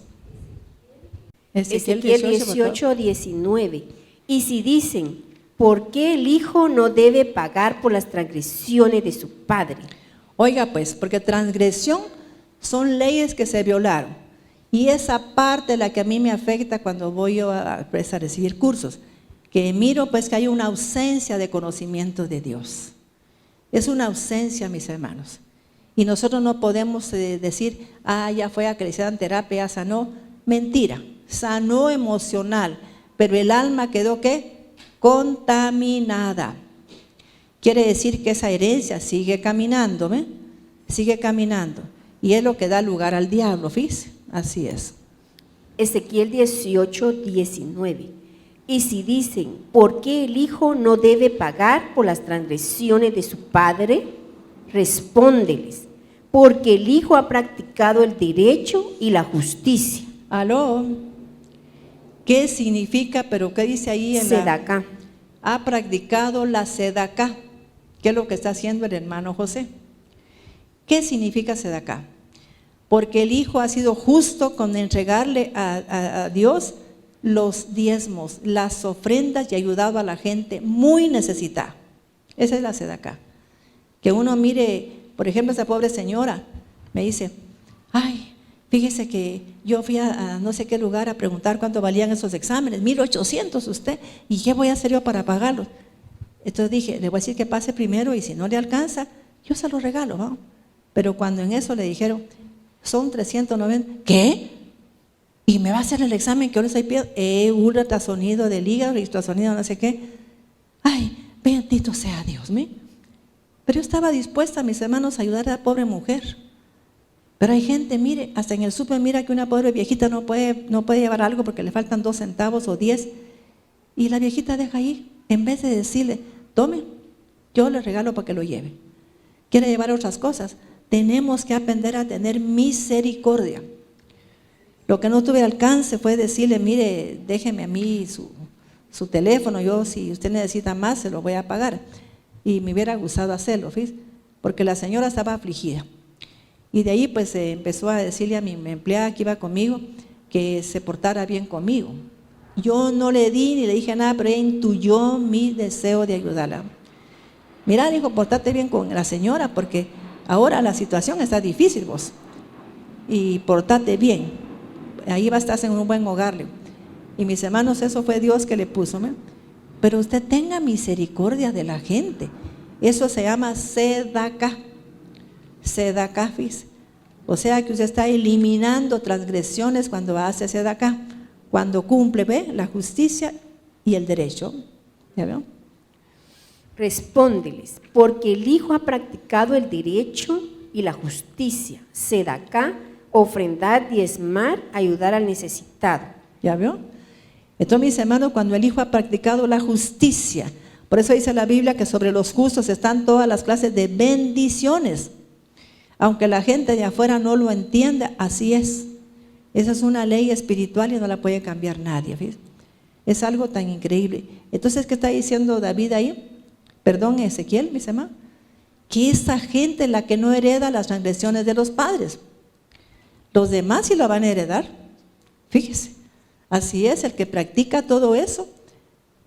Ezequiel 18, 19. Y si dicen, ¿por qué el hijo no debe pagar por las transgresiones de su padre? Oiga pues, porque transgresión son leyes que se violaron. Y esa parte es la que a mí me afecta cuando voy yo a recibir cursos. Que miro pues que hay una ausencia de conocimiento de Dios. Es una ausencia, mis hermanos. Y nosotros no podemos decir, ya fue a que le hicieran terapia, ya sanó. Mentira, sanó emocional, pero el alma quedó ¿qué? Contaminada. Quiere decir que esa herencia sigue caminando, ¿ve? Sigue caminando. Y es lo que da lugar al diablo, fíjese. Así es. Ezequiel 18, 19. Y si dicen, ¿por qué el hijo no debe pagar por las transgresiones de su padre? Respóndeles, porque el hijo ha practicado el derecho y la justicia. ¿Aló? ¿Qué significa? ¿Pero qué dice ahí en Sedacá? Ha practicado la sedacá. ¿Qué es lo que está haciendo el hermano José? ¿Qué significa sedacá? Porque el hijo ha sido justo con entregarle a Dios los diezmos, las ofrendas y ayudado a la gente muy necesitada. Esa es la sedacá. Que uno mire, por ejemplo, esa pobre señora me dice, fíjese que yo fui a no sé qué lugar a preguntar cuánto valían esos exámenes, 1,800 usted, ¿y qué voy a hacer yo para pagarlos? Entonces dije, le voy a decir que pase primero y si no le alcanza, yo se lo regalo, ¿no? Pero cuando en eso le dijeron, son 390, ¿qué? ¿Y me va a hacer el examen que ahora estoy pidiendo? Ultrasonido del hígado, ultrasonido no sé qué. Bendito sea Dios, ¿me? Pero yo estaba dispuesta, mis hermanos, a ayudar a la pobre mujer. Pero hay gente, mire, hasta en el súper mira que una pobre viejita no puede llevar algo porque le faltan 2 centavos o 10. Y la viejita deja ahí, en vez de decirle, tome, yo le regalo para que lo lleve. Quiere llevar otras cosas. Tenemos que aprender a tener misericordia. Lo que no tuve alcance fue decirle, mire, déjeme a mí su teléfono, yo si usted necesita más se lo voy a pagar. Y me hubiera gustado hacerlo, ¿fíjese? Porque la señora estaba afligida. Y de ahí pues empezó a decirle a mi empleada que iba conmigo que se portara bien conmigo. Yo no le di ni le dije nada, pero ella intuyó mi deseo de ayudarla. Mira, dijo, portate bien con la señora porque ahora la situación está difícil vos. Y portate bien. Ahí va a estar en un buen hogar. Y mis hermanos, eso fue Dios que le puso, ¿me? Pero usted tenga misericordia de la gente. Eso se llama sedacá. Sedacá, fíjese. O sea que usted está eliminando transgresiones cuando hace sedacá. Cuando cumple, ¿ve? La justicia y el derecho. ¿Ya veo? Respóndeles, porque el hijo ha practicado el derecho y la justicia. Sedacá, ofrendar, diezmar, ayudar al necesitado. ¿Ya veo? Entonces, mis hermanos, cuando el hijo ha practicado la justicia, por eso dice la Biblia que sobre los justos están todas las clases de bendiciones. Aunque la gente de afuera no lo entienda, así es. Esa es una ley espiritual y no la puede cambiar nadie. ¿Ves? Es algo tan increíble. Entonces, ¿qué está diciendo David ahí? Perdón, Ezequiel, mis hermanos. Que esa gente es la que no hereda las transgresiones de los padres. Los demás sí lo van a heredar. Fíjese. Así es, el que practica todo eso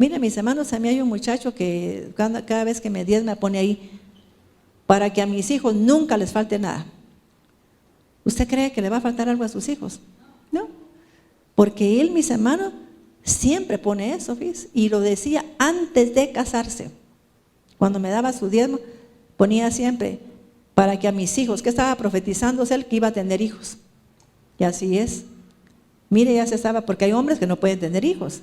Mire, mis hermanos, a mí hay un muchacho que cada vez que me diezma pone ahí, para que a mis hijos nunca les falte nada. ¿Usted cree que le va a faltar algo a sus hijos? No, porque él, mis hermanos, siempre pone eso, ¿ves? Y lo decía antes de casarse. Cuando me daba su diezmo, ponía siempre, para que a mis hijos, que estaba profetizándose él que iba a tener hijos. Y así es. Mire, ya se sabe, porque hay hombres que no pueden tener hijos,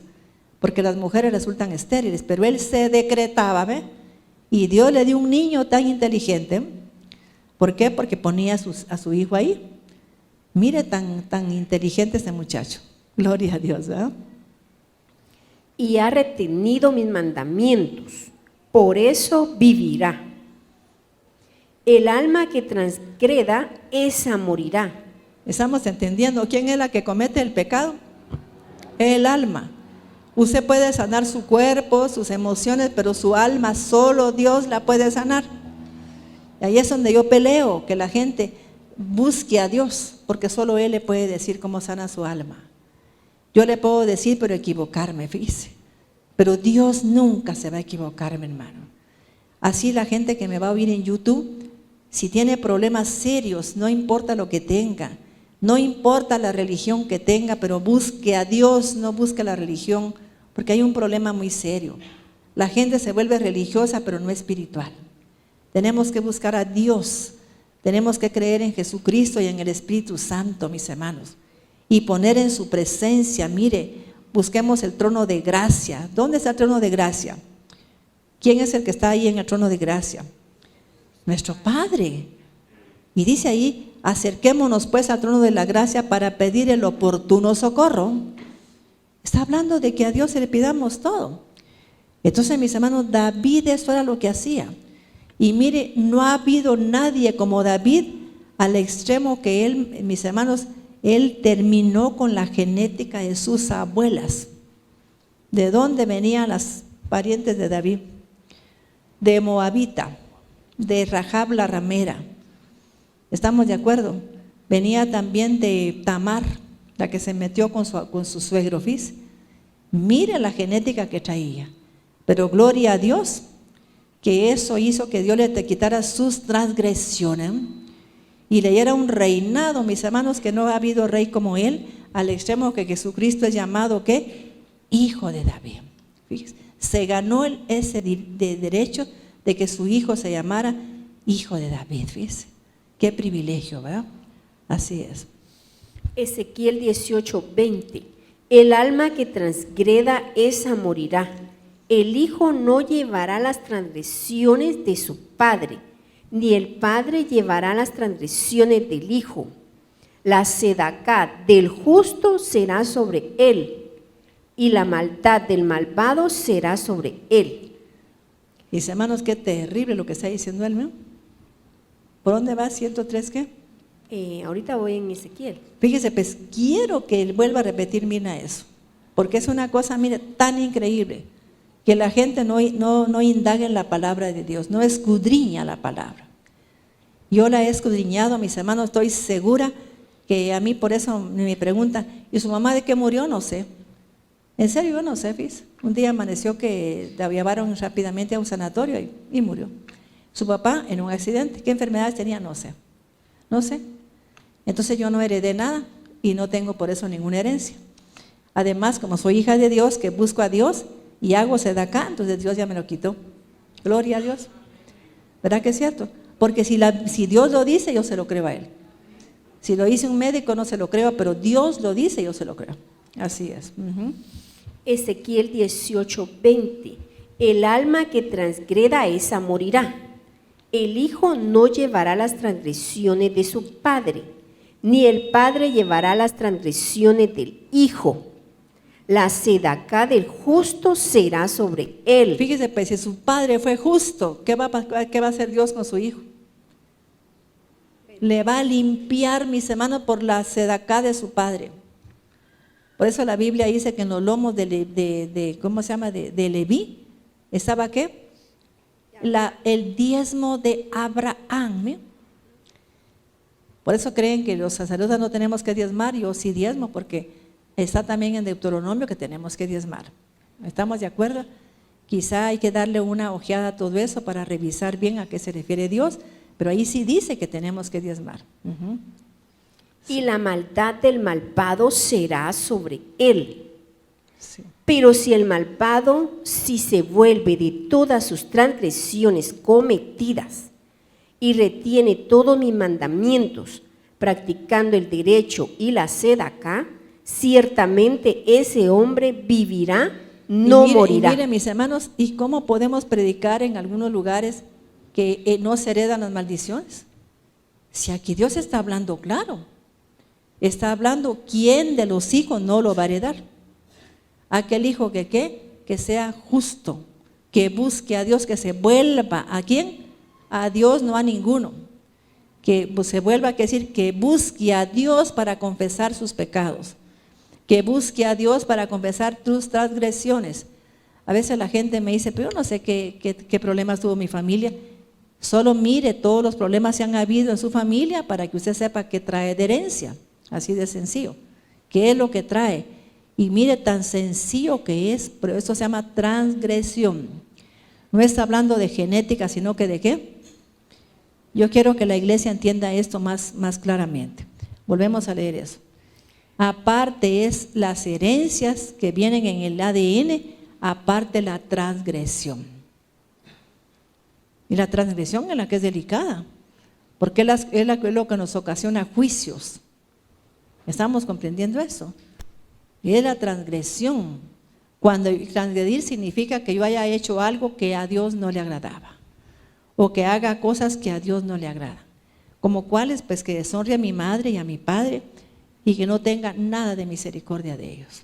porque las mujeres resultan estériles, pero él se decretaba, ¿ve? Y Dios le dio un niño tan inteligente. ¿Por qué? Porque ponía a su hijo ahí. Mire, tan inteligente este muchacho. Gloria a Dios, ¿verdad? Y ha retenido mis mandamientos, por eso vivirá. El alma que transgreda, esa morirá. ¿Estamos entendiendo quién es la que comete el pecado? El alma. Usted puede sanar su cuerpo, sus emociones, pero su alma solo Dios la puede sanar. Y ahí es donde yo peleo, que la gente busque a Dios, porque solo Él le puede decir cómo sana su alma. Yo le puedo decir, pero equivocarme, fíjese. Pero Dios nunca se va a equivocar, mi hermano. Así la gente que me va a oír en YouTube, si tiene problemas serios, no importa lo que tenga, no importa la religión que tenga, pero busque a Dios, no busque la religión, porque hay un problema muy serio. La gente se vuelve religiosa, pero no espiritual. Tenemos que buscar a Dios, tenemos que creer en Jesucristo y en el Espíritu Santo, mis hermanos, y poner en su presencia. Mire, busquemos el trono de gracia. ¿Dónde está el trono de gracia? ¿Quién es el que está ahí en el trono de gracia? Nuestro Padre. Y dice ahí, acerquémonos pues al trono de la gracia para pedir el oportuno socorro. Está hablando de que a Dios le pidamos todo. Entonces, mis hermanos, David eso era lo que hacía. Y mire, no ha habido nadie como David al extremo que él, mis hermanos, él terminó con la genética de sus abuelas. ¿De dónde venían las parientes de David? De Moabita, de Rahab la ramera. ¿Estamos de acuerdo? Venía también de Tamar, la que se metió con su suegro, ¿vis? Mire la genética que traía. Pero gloria a Dios, que eso hizo que Dios le quitara sus transgresiones y le diera un reinado, mis hermanos, que no ha habido rey como él, al extremo que Jesucristo es llamado, ¿qué? Hijo de David. Fíjese, se ganó ese derecho de que su hijo se llamara hijo de David. Fíjese, qué privilegio, ¿verdad? Así es. Ezequiel 18:20. El alma que transgreda, esa morirá. El hijo no llevará las transgresiones de su padre, ni el padre llevará las transgresiones del hijo. La sedacá del justo será sobre él, y la maldad del malvado será sobre él. Mis hermanos, qué terrible lo que está diciendo él, ¿no? ¿Por dónde va? ¿103 qué? Ahorita voy en Ezequiel. Fíjese, pues quiero que él vuelva a repetir, mira eso, porque es una cosa, mire, tan increíble, que la gente no indaga en la palabra de Dios, no escudriña la palabra. Yo la he escudriñado, mis hermanos, estoy segura que a mí por eso me preguntan, ¿y su mamá de qué murió? No sé. En serio, yo no sé, ¿vis? Un día amaneció que la llevaron rápidamente a un sanatorio y murió. Su papá en un accidente. ¿Qué enfermedades tenía? No sé. No sé. Entonces yo no heredé nada y no tengo por eso ninguna herencia. Además, como soy hija de Dios, que busco a Dios y hago sedacá, entonces Dios ya me lo quitó. Gloria a Dios. ¿Verdad que es cierto? Porque si Dios lo dice, yo se lo creo a Él. Si lo dice un médico, no se lo creo, pero Dios lo dice, yo se lo creo. Así es. Ezequiel 18:20. El alma que transgreda, esa morirá. El hijo no llevará las transgresiones de su padre, ni el padre llevará las transgresiones del hijo. La sedacá del justo será sobre él. Fíjese, pues si su padre fue justo, ¿qué va a hacer Dios con su hijo? Le va a limpiar, mis hermanos, por la sedacá de su padre. Por eso la Biblia dice que en los lomos ¿cómo se llama? De Leví, ¿estaba qué? El diezmo de Abraham. ¿eh? Por eso creen que los sacerdotes no tenemos que diezmar. Yo sí diezmo, porque está también en Deuteronomio que tenemos que diezmar. ¿Estamos de acuerdo? Quizá hay que darle una ojeada a todo eso para revisar bien a qué se refiere Dios, pero ahí sí dice que tenemos que diezmar. Y la maldad del malvado será sobre él. Sí. Pero si el malvado, si se vuelve de todas sus transgresiones cometidas y retiene todos mis mandamientos, practicando el derecho y la sedacá, ciertamente ese hombre vivirá, no morirá. Y mire, mis hermanos, ¿y cómo podemos predicar en algunos lugares que no se heredan las maldiciones? Si aquí Dios está hablando claro, está hablando quién de los hijos no lo va a heredar. Aquel hijo que ¿qué? Que sea justo, que busque a Dios, que se vuelva ¿a quién? A Dios, no a ninguno. Que se vuelva a decir que busque a Dios para confesar sus pecados, que busque a Dios para confesar tus transgresiones. A veces la gente me dice, pero yo no sé qué problemas tuvo mi familia. Solo mire todos los problemas que han habido en su familia para que usted sepa qué trae de herencia. Así de sencillo. ¿Qué es lo que trae? Y mire tan sencillo que es, pero eso se llama transgresión. No está hablando de genética, sino que de ¿qué? Yo quiero que la iglesia entienda esto más claramente. Volvemos a leer eso. Aparte es las herencias que vienen en el ADN, aparte la transgresión. Y la transgresión es la que es delicada, porque es lo que nos ocasiona juicios. ¿Estamos comprendiendo eso? Y es la transgresión. Cuando transgredir significa que yo haya hecho algo que a Dios no le agradaba, o que haga cosas que a Dios no le agradan. ¿Como cuáles? Pues que deshonre a mi madre y a mi padre, y que no tenga nada de misericordia de ellos.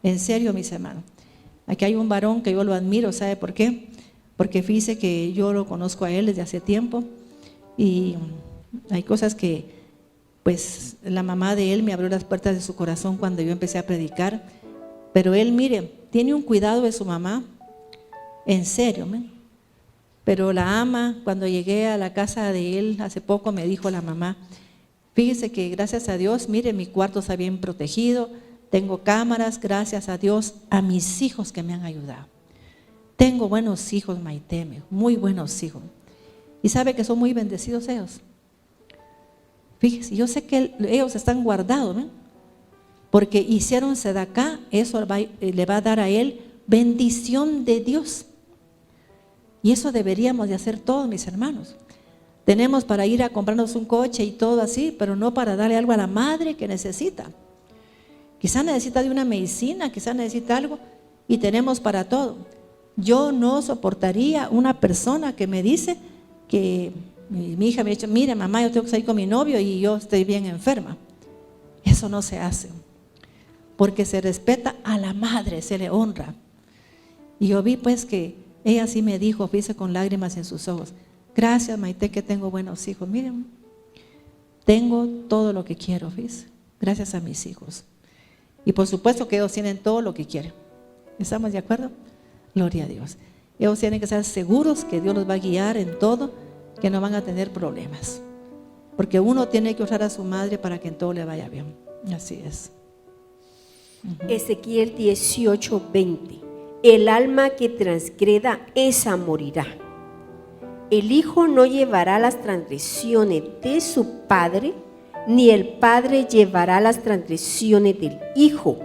En serio, mis hermanos. Aquí hay un varón que yo lo admiro, ¿sabe por qué? Porque fíjese que yo lo conozco a él desde hace tiempo, y hay cosas que, pues, la mamá de él me abrió las puertas de su corazón cuando yo empecé a predicar, pero él, mire, tiene un cuidado de su mamá, en serio, pero la ama. Cuando llegué a la casa de él hace poco, me dijo la mamá, fíjese que gracias a Dios, mire, mi cuarto está bien protegido, tengo cámaras, gracias a Dios, a mis hijos que me han ayudado. Tengo buenos hijos, Maite, muy buenos hijos. Y sabe que son muy bendecidos ellos. Fíjese, yo sé que ellos están guardados, ¿no? Porque hicieron sedacá, eso le va a dar a él bendición de Dios. Y eso deberíamos de hacer todos, mis hermanos. Tenemos para ir a comprarnos un coche y todo así, pero no para darle algo a la madre que necesita. Quizá necesita de una medicina, quizá necesita algo, y tenemos para todo. Yo no soportaría una persona que me dice que mi hija me ha dicho, mire mamá, yo tengo que salir con mi novio y yo estoy bien enferma. Eso no se hace, porque se respeta a la madre, se le honra. Y yo vi pues que ella sí me dijo, fíjese con lágrimas en sus ojos, gracias Maite que tengo buenos hijos. Miren, tengo todo lo que quiero, fíjese, gracias a mis hijos. Y por supuesto que ellos tienen todo lo que quieren. ¿Estamos de acuerdo? Gloria a Dios. Ellos tienen que estar seguros que Dios los va a guiar en todo, que no van a tener problemas. Porque uno tiene que usar a su madre para que en todo le vaya bien. Así es. Ezequiel 18:20. El alma que transgreda, esa morirá. El hijo no llevará las transgresiones de su padre, ni el padre llevará las transgresiones del hijo.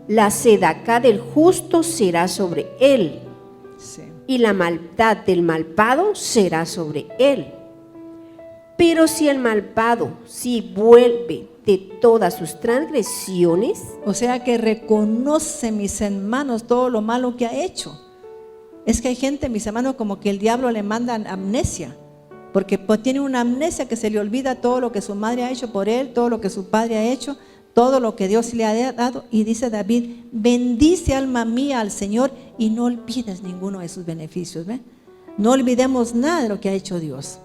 La sedacá del justo será sobre él, Sí. y la maldad del malvado será sobre él. Pero si el malvado, si vuelve de todas sus transgresiones, O sea que reconoce, mis hermanos, todo lo malo que ha hecho. Es que hay gente, mis hermanos, como que el diablo le manda amnesia, porque pues tiene una amnesia que se le olvida todo lo que su madre ha hecho por él, todo lo que su padre ha hecho, todo lo que Dios le ha dado. Y dice David, bendice alma mía al Señor y no olvides ninguno de sus beneficios. ¿Ve? No olvidemos nada de lo que ha hecho Dios,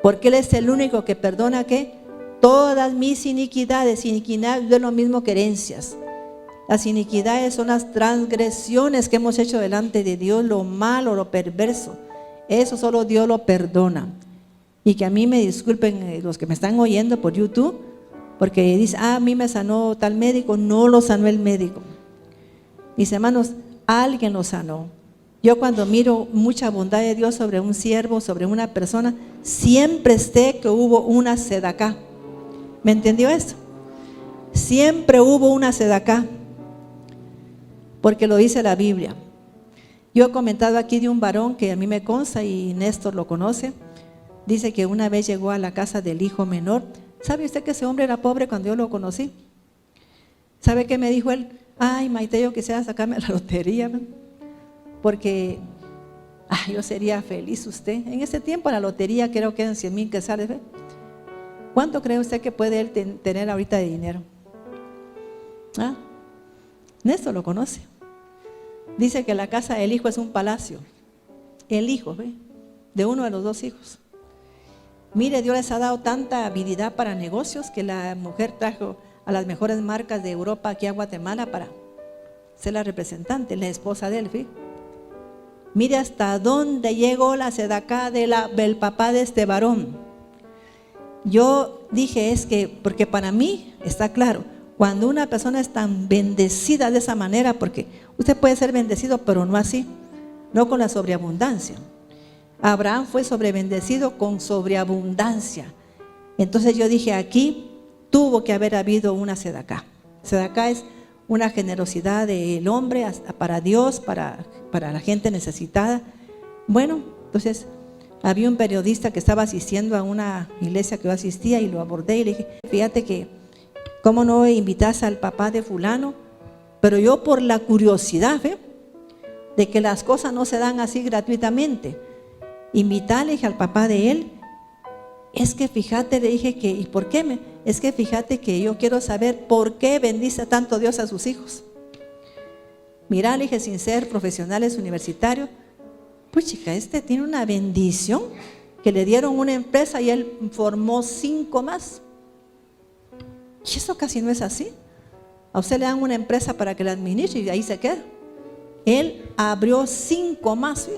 porque Él es el único que perdona ¿qué? Todas mis iniquidades. Iniquidad es lo mismo que herencias. Las iniquidades son las transgresiones que hemos hecho delante de Dios, lo malo, lo perverso. Eso solo Dios lo perdona. Y que a mí me disculpen los que me están oyendo por YouTube, porque dice, a mí me sanó tal médico. No lo sanó el médico. Mis hermanos, alguien lo sanó. Yo cuando miro mucha bondad de Dios sobre un siervo, sobre una persona, siempre sé que hubo una sedacá. ¿Me entendió eso? Siempre hubo una sedacá, porque lo dice la Biblia. Yo he comentado aquí de un varón que a mí me consta y Néstor lo conoce. Dice que una vez llegó a la casa del hijo menor. ¿Sabe usted que ese hombre era pobre cuando yo lo conocí? ¿Sabe qué me dijo él? Ay, Maite, yo quisiera sacarme la lotería, ¿no? Porque yo sería feliz usted. En ese tiempo la lotería creo que eran 100,000 quetzales. ¿Ve? ¿Cuánto cree usted que puede él tener ahorita de dinero? Néstor lo conoce. Dice que la casa del hijo es un palacio. El hijo, ¿ve? De uno de los dos hijos. Mire, Dios les ha dado tanta habilidad para negocios que la mujer trajo a las mejores marcas de Europa aquí a Guatemala para ser la representante, la esposa de él. ¿ve? Mire hasta dónde llegó la sedacá del papá de este varón. Yo dije es que, porque para mí está claro, cuando una persona es tan bendecida de esa manera, porque usted puede ser bendecido, pero no así, no con la sobreabundancia. Abraham fue sobrebendecido con sobreabundancia. Entonces yo dije, aquí tuvo que haber habido una sedacá. Sedacá es una generosidad del hombre para Dios, para la gente necesitada. Bueno, entonces había un periodista que estaba asistiendo a una iglesia que yo asistía y lo abordé y le dije, fíjate que cómo no invitas al papá de fulano, pero yo por la curiosidad de que las cosas no se dan así gratuitamente, invitarle al papá de él. Es que fíjate, le dije que, ¿y por qué? Es que fíjate que yo quiero saber por qué bendice tanto Dios a sus hijos. Mira, le dije, sin ser profesionales universitarios, pues chica, este tiene una bendición que le dieron una empresa y él formó 5 más. Y eso casi no es así. A usted le dan una empresa para que la administre y ahí se queda. Él abrió 5 más. ¿sí?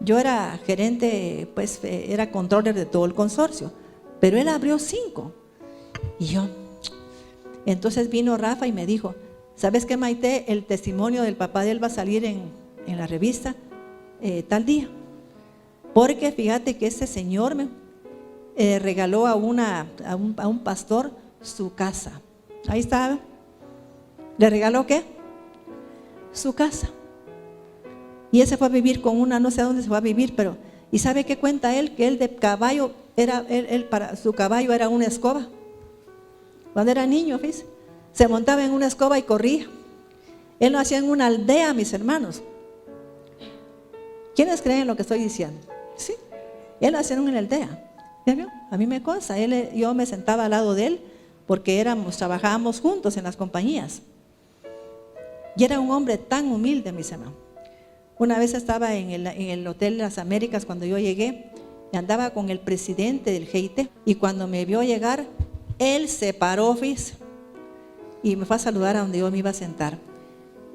Yo era gerente, pues era controller de todo el consorcio, pero él abrió 5. Y yo, entonces vino Rafa y me dijo, ¿sabes qué, Maite? El testimonio del papá de él va a salir en la revista tal día. Porque fíjate que ese señor me regaló a un pastor su casa. Ahí está. ¿Le regaló qué? Su casa. Y él se fue a vivir con una, no sé a dónde se fue a vivir, pero, ¿y sabe qué cuenta él? Que él de caballo, para su caballo era una escoba. Cuando era niño, fíjese, se montaba en una escoba y corría. Él nació en una aldea, mis hermanos. ¿Quiénes creen lo que estoy diciendo? Sí, él nació en una aldea. ¿Ya vio? A mí me consta, yo me sentaba al lado de él porque trabajábamos juntos en las compañías. Y era un hombre tan humilde, mis hermanos. Una vez estaba en el Hotel Las Américas cuando yo llegué y andaba con el presidente del GIT y cuando me vio llegar, él se paró y me fue a saludar a donde yo me iba a sentar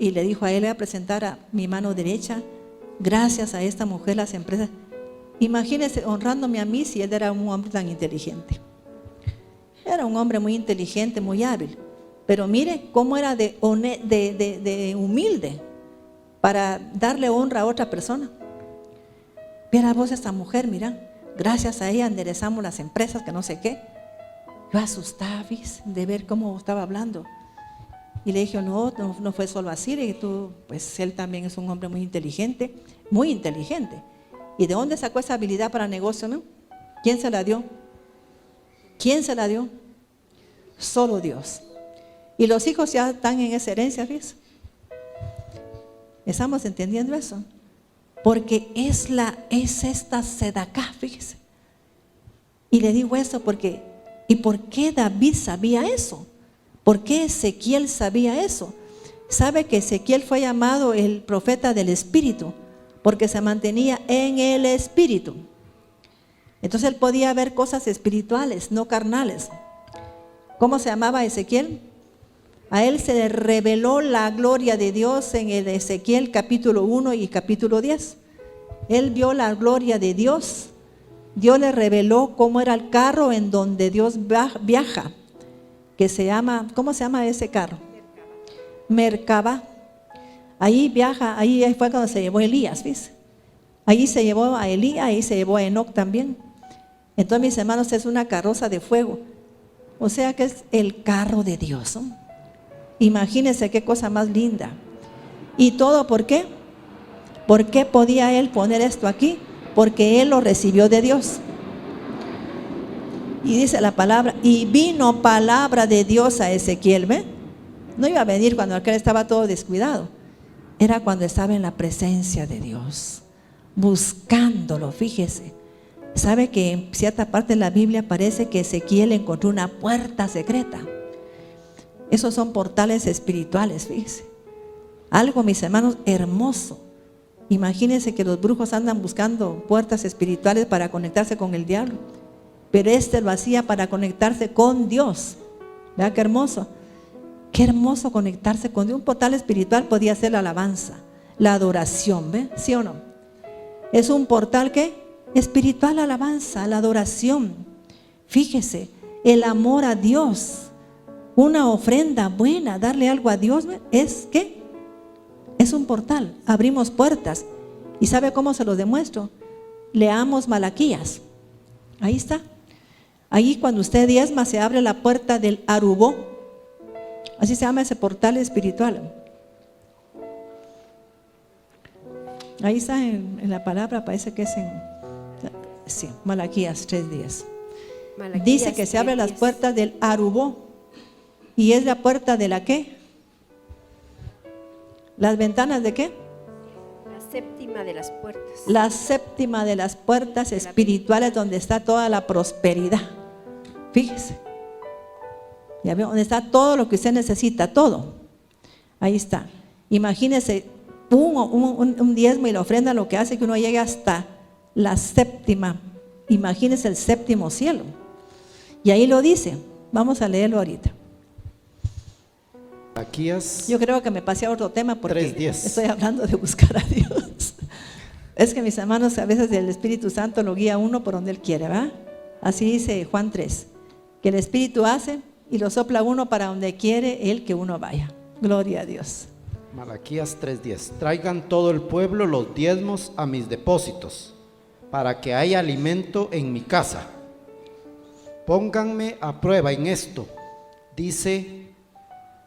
y le dijo a él, le voy a presentar a mi mano derecha, gracias a esta mujer las empresas. Imagínense honrándome a mí si él era un hombre tan inteligente. Era un hombre muy inteligente, muy hábil, pero mire cómo era de humilde para darle honra a otra persona. Viera vos esta mujer, mira, gracias a ella enderezamos las empresas, que no sé qué. Yo asustaba de ver cómo estaba hablando. Y le dije, no fue solo así, le dije, pues él también es un hombre muy inteligente, muy inteligente. ¿Y de dónde sacó esa habilidad para negocio? ¿No? ¿Quién se la dio? ¿Quién se la dio? Solo Dios. Y los hijos ya están en esa herencia, ¿ves? ¿Estamos entendiendo eso? Porque es esta sedacá, fíjese. Y le digo eso porque, ¿y por qué David sabía eso? ¿Por qué Ezequiel sabía eso? Sabe que Ezequiel fue llamado el profeta del Espíritu, porque se mantenía en el Espíritu. Entonces él podía ver cosas espirituales, no carnales. ¿Cómo se llamaba Ezequiel? A él se le reveló la gloria de Dios en el Ezequiel capítulo 1 y capítulo 10. Él vio la gloria de Dios. Dios le reveló cómo era el carro en donde Dios viaja, que se llama, ¿cómo se llama ese carro? Merkabah. Ahí viaja, ahí fue cuando se llevó a Elías, ¿ves? Ahí se llevó a Elías, ahí se llevó a Enoc también. Entonces, mis hermanos, es una carroza de fuego. O sea que es el carro de Dios, ¿no? Imagínense qué cosa más linda. ¿Y todo por qué? ¿Por qué podía él poner esto aquí? Porque él lo recibió de Dios. Y dice la palabra, y vino palabra de Dios a Ezequiel, ¿ve? No iba a venir cuando aquel estaba todo descuidado. Era cuando estaba en la presencia de Dios, buscándolo, fíjese. ¿Sabe que en cierta parte de la Biblia parece que Ezequiel encontró una puerta secreta? Esos son portales espirituales, fíjese. Algo, mis hermanos, hermoso. Imagínense que los brujos andan buscando puertas espirituales para conectarse con el diablo. Pero este lo hacía para conectarse con Dios. ¿Verdad qué hermoso? Qué hermoso conectarse con Dios. Un portal espiritual podía ser la alabanza, la adoración, ¿ve? ¿Sí o no? Es un portal que espiritual, la alabanza, la adoración. Fíjese, el amor a Dios, una ofrenda buena, darle algo a Dios, ¿ve? ¿Es qué? Es un portal. Abrimos puertas. ¿Y sabe cómo se lo demuestro? Leamos Malaquías. Ahí está. Ahí cuando usted diezma se abre la puerta del Arubó. Así se llama ese portal espiritual. Ahí está en la palabra, parece que es sí, Malaquías 3:10. Dice que se abren las puertas del Arubó. ¿Y es la puerta de la qué? ¿Las ventanas de qué? La séptima de las puertas. La séptima de las puertas espirituales, donde está toda la prosperidad. Fíjese. Ya veo, donde está todo lo que usted necesita, todo. Ahí está. Imagínese un diezmo y la ofrenda, lo que hace que uno llegue hasta la séptima. Imagínese el séptimo cielo. Y ahí lo dice. Vamos a leerlo ahorita. Yo creo que me pasé a otro tema porque 3:10. estoy hablando de buscar a Dios. Es que mis hermanos, a veces el Espíritu Santo lo guía a uno por donde Él quiere, ¿va? Así dice Juan 3, que el Espíritu hace y lo sopla a uno para donde quiere Él que uno vaya. Gloria a Dios. Malaquías 3:10. Traigan todo el pueblo los diezmos a mis depósitos, para que haya alimento en mi casa. Pónganme a prueba en esto, dice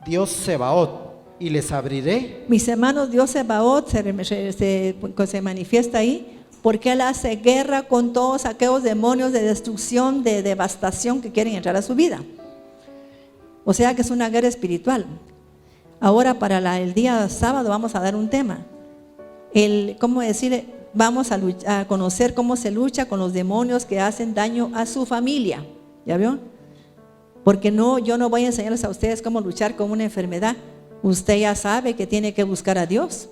Dios Sebaot, y les abriré. Mis hermanos, Dios Sebaot se manifiesta ahí porque Él hace guerra con todos aquellos demonios de destrucción, de devastación que quieren entrar a su vida. O sea que es una guerra espiritual. Ahora para el día sábado vamos a dar un tema. ¿Cómo decir? Vamos a conocer cómo se lucha con los demonios que hacen daño a su familia. ¿Ya vio? Porque yo no voy a enseñarles a ustedes cómo luchar con una enfermedad. Usted ya sabe que tiene que buscar a Dios.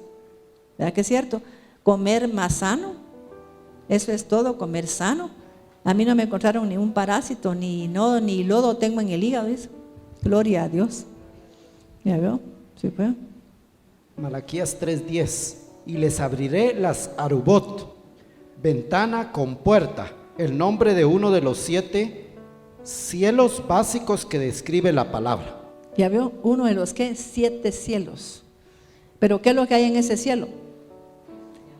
¿Verdad que es cierto? Comer más sano. Eso es todo, comer sano. A mí no me encontraron ni un parásito, ni lodo tengo en el hígado. ¿Ves? Gloria a Dios. ¿Ya veo? ¿Sí fue? Malaquías 3:10. Y les abriré las Arubot, ventana con puerta, el nombre de uno de los 7 cielos básicos que describe la palabra. Ya veo, uno de los 7 cielos. Pero ¿qué es lo que hay en ese cielo?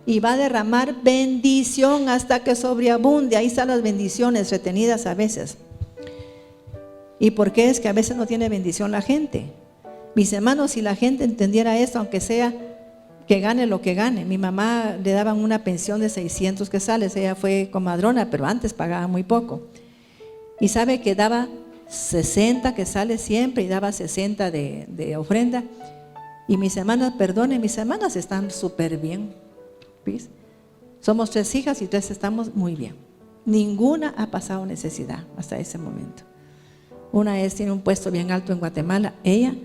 Y va a derramar bendición hasta que sobreabunde. Ahí están las bendiciones retenidas a veces. ¿Y por qué es que a veces no tiene bendición la gente? Mis hermanos, si la gente entendiera esto, aunque sea que gane lo que gane. Mi mamá le daban una pensión de 600 quetzales. Ella fue comadrona, pero antes pagaba muy poco. Y sabe que daba 60 quetzales siempre y daba 60 de ofrenda. Y mis hermanas, perdone, mis hermanas están súper bien. ¿Ves? Somos 3 hijas y 3 estamos muy bien. Ninguna ha pasado necesidad hasta ese momento. Una tiene un puesto bien alto en Guatemala, ella,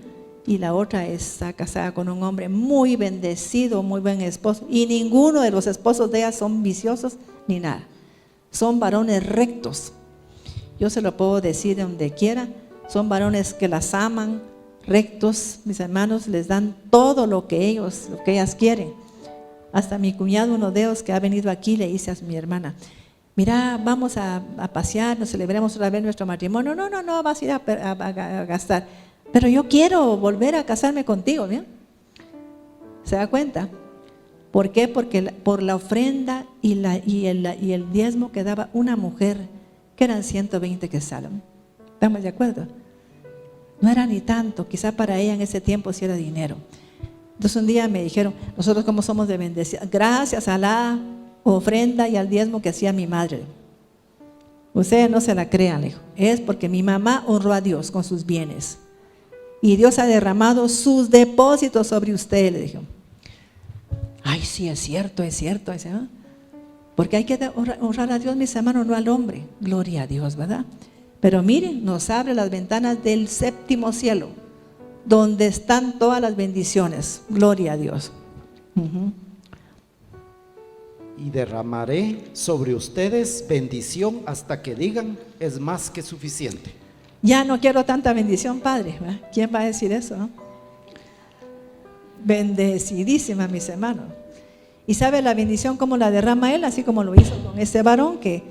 y la otra está casada con un hombre muy bendecido, muy buen esposo. Y ninguno de los esposos de ella son viciosos ni nada. Son varones rectos. Yo se lo puedo decir de donde quiera. Son varones que las aman, rectos. Mis hermanos les dan todo lo que ellas quieren. Hasta mi cuñado, uno de ellos que ha venido aquí, le dice a mi hermana: mira, vamos a pasear, nos celebremos otra vez nuestro matrimonio. No, vas a ir a gastar. Pero yo quiero volver a casarme contigo, ¿bien? ¿Se da cuenta? ¿Por qué? Porque por la ofrenda y el diezmo que daba una mujer, que eran 120 quetzales. ¿Estamos de acuerdo? No era ni tanto, quizá para ella en ese tiempo sí era dinero. Entonces un día me dijeron, nosotros como somos de bendecida, gracias a la ofrenda y al diezmo que hacía mi madre. Ustedes no se la crean, le dijo, es porque mi mamá honró a Dios con sus bienes. Y Dios ha derramado sus depósitos sobre usted, le dijo. Ay, sí, es cierto, ¿no? Porque hay que honrar a Dios, mis hermanos, no al hombre. Gloria a Dios, ¿verdad? Pero miren, nos abre las ventanas del séptimo cielo, donde están todas las bendiciones. Gloria a Dios. Y derramaré sobre ustedes bendición hasta que digan, es más que suficiente. Ya no quiero tanta bendición, Padre, ¿verdad? ¿Quién va a decir eso, no? Bendecidísima, mis hermanos. Y sabe la bendición como la derrama Él, así como lo hizo con ese varón que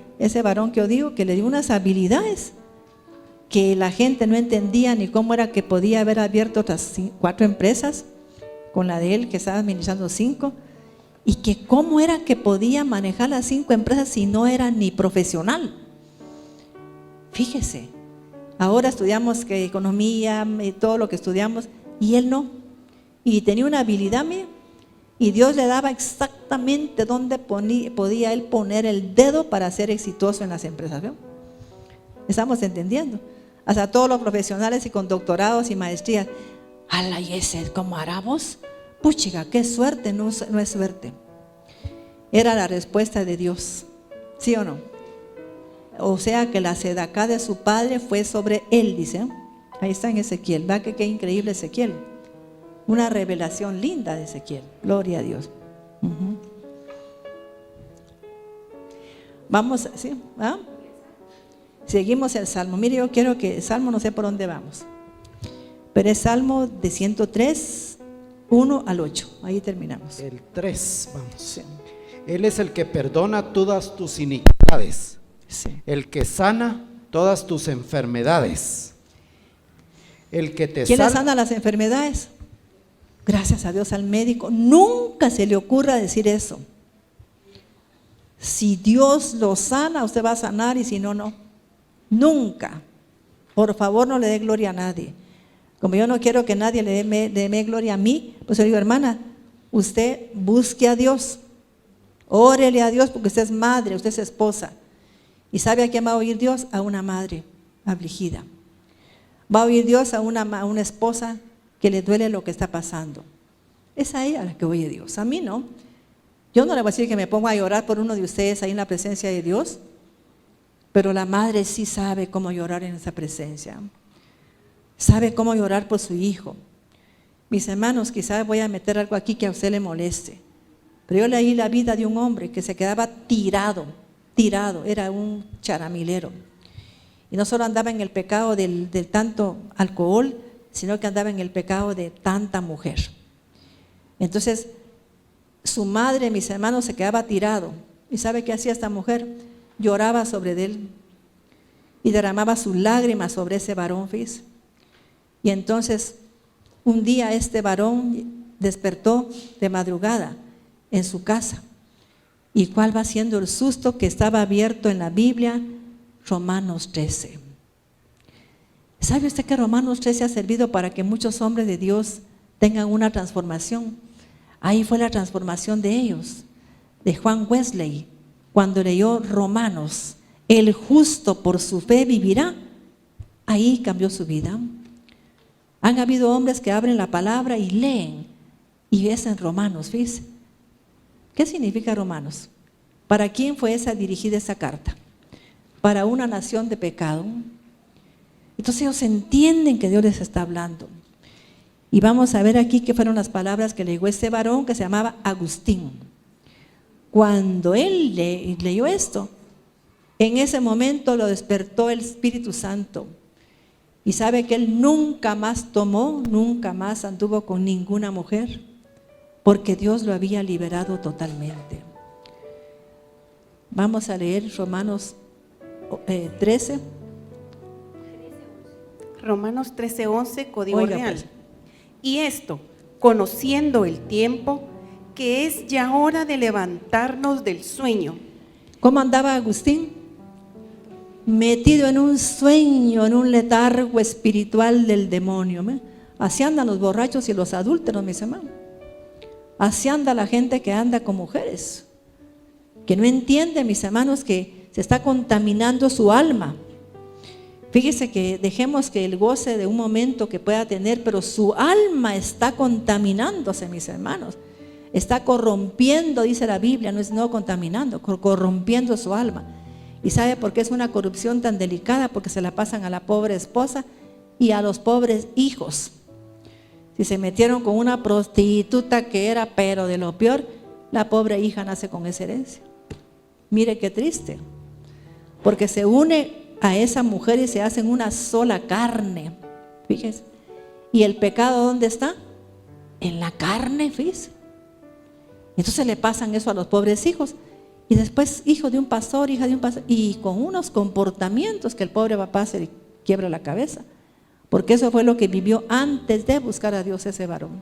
yo digo, que le dio unas habilidades que la gente no entendía ni cómo era que podía haber abierto otras 4 empresas con la de él, que estaba administrando 5, y que cómo era que podía manejar las 5 empresas si no era ni profesional. Fíjese, ahora estudiamos que economía y todo lo que estudiamos, y él no. Y tenía una habilidad, mire, y Dios le daba exactamente dónde podía él poner el dedo para ser exitoso en las empresas, ¿veo? Estamos entendiendo. Hasta todos los profesionales y con doctorados y maestrías. ¡Hala, y ese cómo hará vos! Puchiga, qué suerte, no es suerte. Era la respuesta de Dios, ¿sí o no? O sea que la sedacá de su padre fue sobre él, dice. Ahí está en Ezequiel. ¿Va que qué increíble Ezequiel? Una revelación linda de Ezequiel. Gloria a Dios. Vamos, ¿sí? ¿Ah? Seguimos el Salmo. Mire, yo quiero que el Salmo, no sé por dónde vamos, pero es Salmo de 103, 1 al 8. Ahí terminamos. El 3, vamos. Sí. Él es el que perdona todas tus iniquidades, Sí. el que sana todas tus enfermedades, el que te ¿Quién le sana las enfermedades? Gracias a Dios al médico. Nunca se le ocurra decir eso. Si Dios lo sana, usted va a sanar, y si no, no. Nunca. Por favor, no le dé gloria a nadie. Como yo no quiero que nadie le dé gloria a mí, pues yo digo, hermana, usted busque a Dios. Órele a Dios, porque usted es madre, usted es esposa. ¿Y sabe a quién va a oír Dios? A una madre afligida. Va a oír Dios a una esposa que le duele lo que está pasando. Es a ella a la que oye Dios, a mí no. Yo no le voy a decir que me ponga a llorar por uno de ustedes ahí en la presencia de Dios, pero la madre sí sabe cómo llorar en esa presencia. Sabe cómo llorar por su hijo. Mis hermanos, quizás voy a meter algo aquí que a usted le moleste, pero yo leí la vida de un hombre que se quedaba tirado, era un charamilero. Y no solo andaba en el pecado del tanto alcohol, sino que andaba en el pecado de tanta mujer. Entonces, su madre, mis hermanos, se quedaba tirado. ¿Y sabe qué hacía esta mujer? Lloraba sobre él y derramaba sus lágrimas sobre ese varón, ¿ves? Y entonces, un día este varón despertó de madrugada en su casa. ¿Y cuál va siendo el susto? Que estaba abierto en la Biblia, Romanos 13. ¿Sabe usted que Romanos 13 ha servido para que muchos hombres de Dios tengan una transformación? Ahí fue la transformación de ellos, de Juan Wesley, cuando leyó Romanos, el justo por su fe vivirá. Ahí cambió su vida. Han habido hombres que abren la palabra y leen, y ves en Romanos, ¿ves? ¿Qué significa Romanos? ¿Para quién fue dirigida esa carta? Para una nación de pecado. Entonces ellos entienden que Dios les está hablando. Y vamos a ver aquí qué fueron las palabras que leyó este varón que se llamaba Agustín. Cuando él leyó esto, en ese momento lo despertó el Espíritu Santo. Y sabe que él nunca más nunca más anduvo con ninguna mujer, porque Dios lo había liberado totalmente. Vamos a leer Romanos 13. Romanos 13:11, código Oiga, real. pues. Y esto, conociendo el tiempo, que es ya hora de levantarnos del sueño. ¿Cómo andaba Agustín? Metido en un sueño, en un letargo espiritual del demonio. ¿Me? Así andan los borrachos y los adúlteros, mis hermanos. Así anda la gente que anda con mujeres, que no entiende, mis hermanos, que se está contaminando su alma. Fíjese que dejemos que el goce de un momento que pueda tener, pero su alma está contaminándose, mis hermanos. Está corrompiendo, dice la Biblia, no es no contaminando, corrompiendo su alma. ¿Y sabe por qué es una corrupción tan delicada? Porque se la pasan a la pobre esposa y a los pobres hijos. Si se metieron con una prostituta que era pero de lo peor, la pobre hija nace con esa herencia. Mire qué triste, porque se une a esa mujer y se hacen una sola carne. Fíjese. ¿Y el pecado dónde está? En la carne, fíjese. Entonces le pasan eso a los pobres hijos. Y después hijo de un pastor, hija de un pastor, y con unos comportamientos que el pobre papá se le quiebra la cabeza. Porque eso fue lo que vivió antes de buscar a Dios ese varón.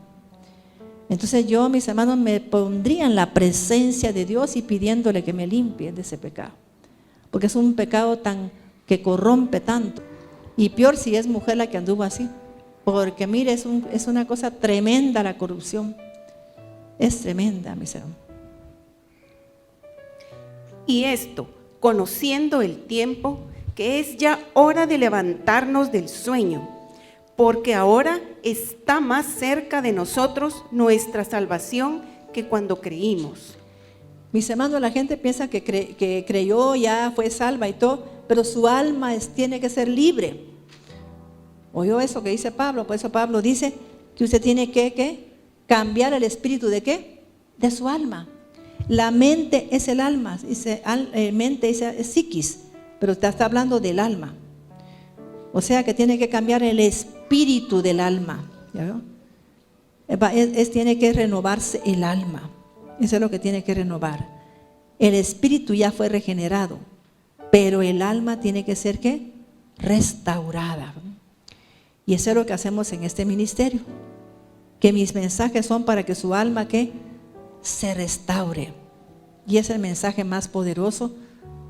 Entonces yo, mis hermanos, me pondría en la presencia de Dios y pidiéndole que me limpie de ese pecado. Porque es un pecado que corrompe tanto. Y peor si es mujer la que anduvo así. Porque mire, es una cosa tremenda la corrupción. Es tremenda, mis hermanos. Y esto, conociendo el tiempo, que es ya hora de levantarnos del sueño, porque ahora está más cerca de nosotros nuestra salvación que cuando creímos. Mis hermanos, la gente piensa que creyó, ya fue salva y todo, pero su alma tiene que ser libre. ¿Oyó eso que dice Pablo? Por eso Pablo dice que usted tiene que cambiar el espíritu ¿de qué? De su alma. La mente es el alma, dice, mente es psiquis, pero está hablando del alma. O sea que tiene que cambiar el espíritu del alma. ¿Ya vio? Tiene que renovarse el alma. Eso es lo que tiene que renovar. El espíritu ya fue regenerado, pero el alma tiene que ser ¿qué? Restaurada. Y eso es lo que hacemos en este ministerio. Que mis mensajes son para que su alma ¿qué? Se restaure. Y es el mensaje más poderoso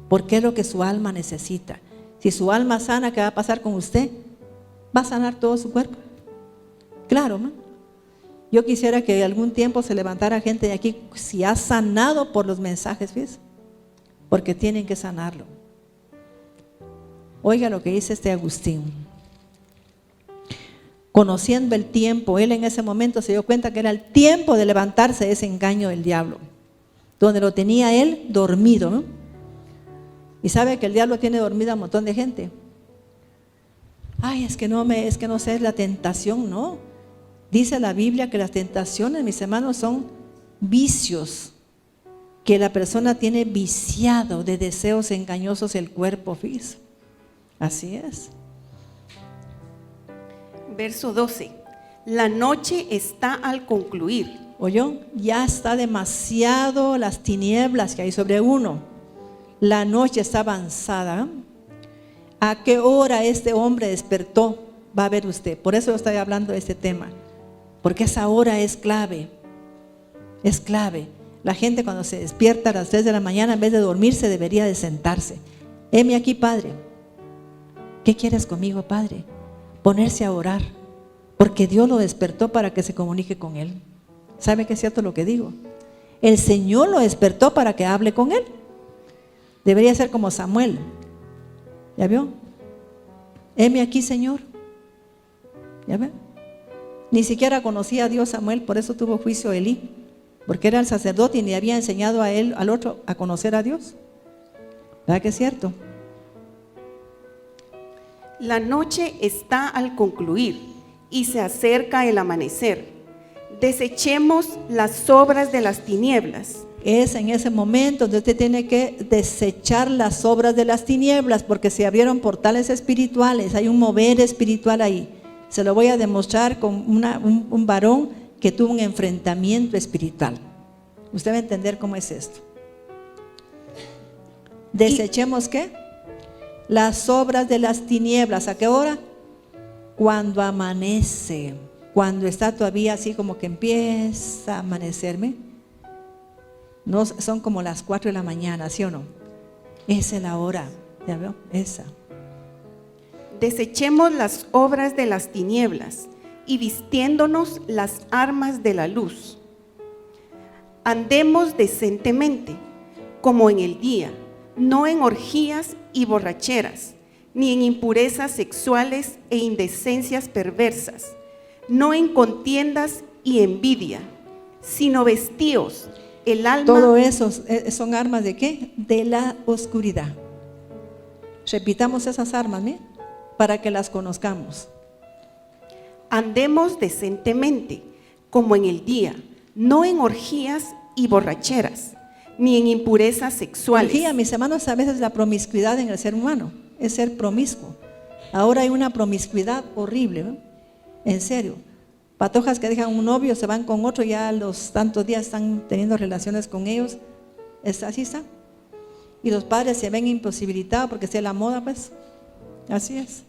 porque es lo que su alma necesita. Si su alma sana, ¿qué va a pasar con usted? Va a sanar todo su cuerpo. Claro, ¿no? Yo quisiera que algún tiempo se levantara gente de aquí si ha sanado por los mensajes, ¿ves? Porque tienen que sanarlo. Oiga lo que dice este Agustín. Conociendo el tiempo, él en ese momento se dio cuenta que era el tiempo de levantarse de ese engaño del diablo, donde lo tenía él dormido, ¿no? Y sabe que el diablo tiene dormido a un montón de gente. Ay, es que no sé, es la tentación, no. Dice la Biblia que las tentaciones, mis hermanos, son vicios que la persona tiene viciado de deseos engañosos el cuerpo, fíjese. Así es. Verso 12. La noche está al concluir. ¿Oyó? Ya está demasiado las tinieblas que hay sobre uno. La noche está avanzada. ¿A qué hora este hombre despertó? Va a ver usted. Por eso estoy hablando de este tema. Porque esa hora es clave. Es clave. La gente cuando se despierta a las 3 de la mañana, en vez de dormirse, debería de sentarse. Heme aquí, Padre. ¿Qué quieres conmigo, Padre? Ponerse a orar. Porque Dios lo despertó para que se comunique con Él. ¿Sabe que es cierto lo que digo? El Señor lo despertó para que hable con Él. Debería ser como Samuel. ¿Ya vio? Heme aquí, Señor. ¿Ya ve? Ni siquiera conocía a Dios Samuel, por eso tuvo juicio Elí, porque era el sacerdote y le había enseñado a él, al otro, a conocer a Dios. ¿Verdad que es cierto? La noche está al concluir y se acerca el amanecer. Desechemos las obras de las tinieblas. Es en ese momento donde usted tiene que desechar las obras de las tinieblas, porque se abrieron portales espirituales, hay un mover espiritual ahí. Se lo voy a demostrar con un varón que tuvo un enfrentamiento espiritual. Usted va a entender cómo es esto. Desechemos ¿qué? Las obras de las tinieblas. ¿A qué hora? Cuando amanece. cuando está todavía así como que empieza a amanecerme, no, son como las 4 de la mañana, ¿sí o no? Esa es la hora, ¿ya veo? Esa. Desechemos las obras de las tinieblas y vistiéndonos las armas de la luz. Andemos decentemente, como en el día, no en orgías y borracheras, ni en impurezas sexuales e indecencias perversas, no en contiendas y envidia, sino vestíos el alma. Todo eso son armas ¿de qué? De la oscuridad. Repitamos esas armas, ¿eh? Para que las conozcamos. Andemos decentemente, como en el día, no en orgías y borracheras, ni en impurezas sexuales. Orgía, mis hermanos, a veces la promiscuidad en el ser humano es ser promiscuo. Ahora hay una promiscuidad horrible, ¿no? En serio. Patojas que dejan un novio, se van con otro, ya a los tantos días están teniendo relaciones con ellos. Así está. Y los padres se ven imposibilitados porque es la moda, pues. Así es.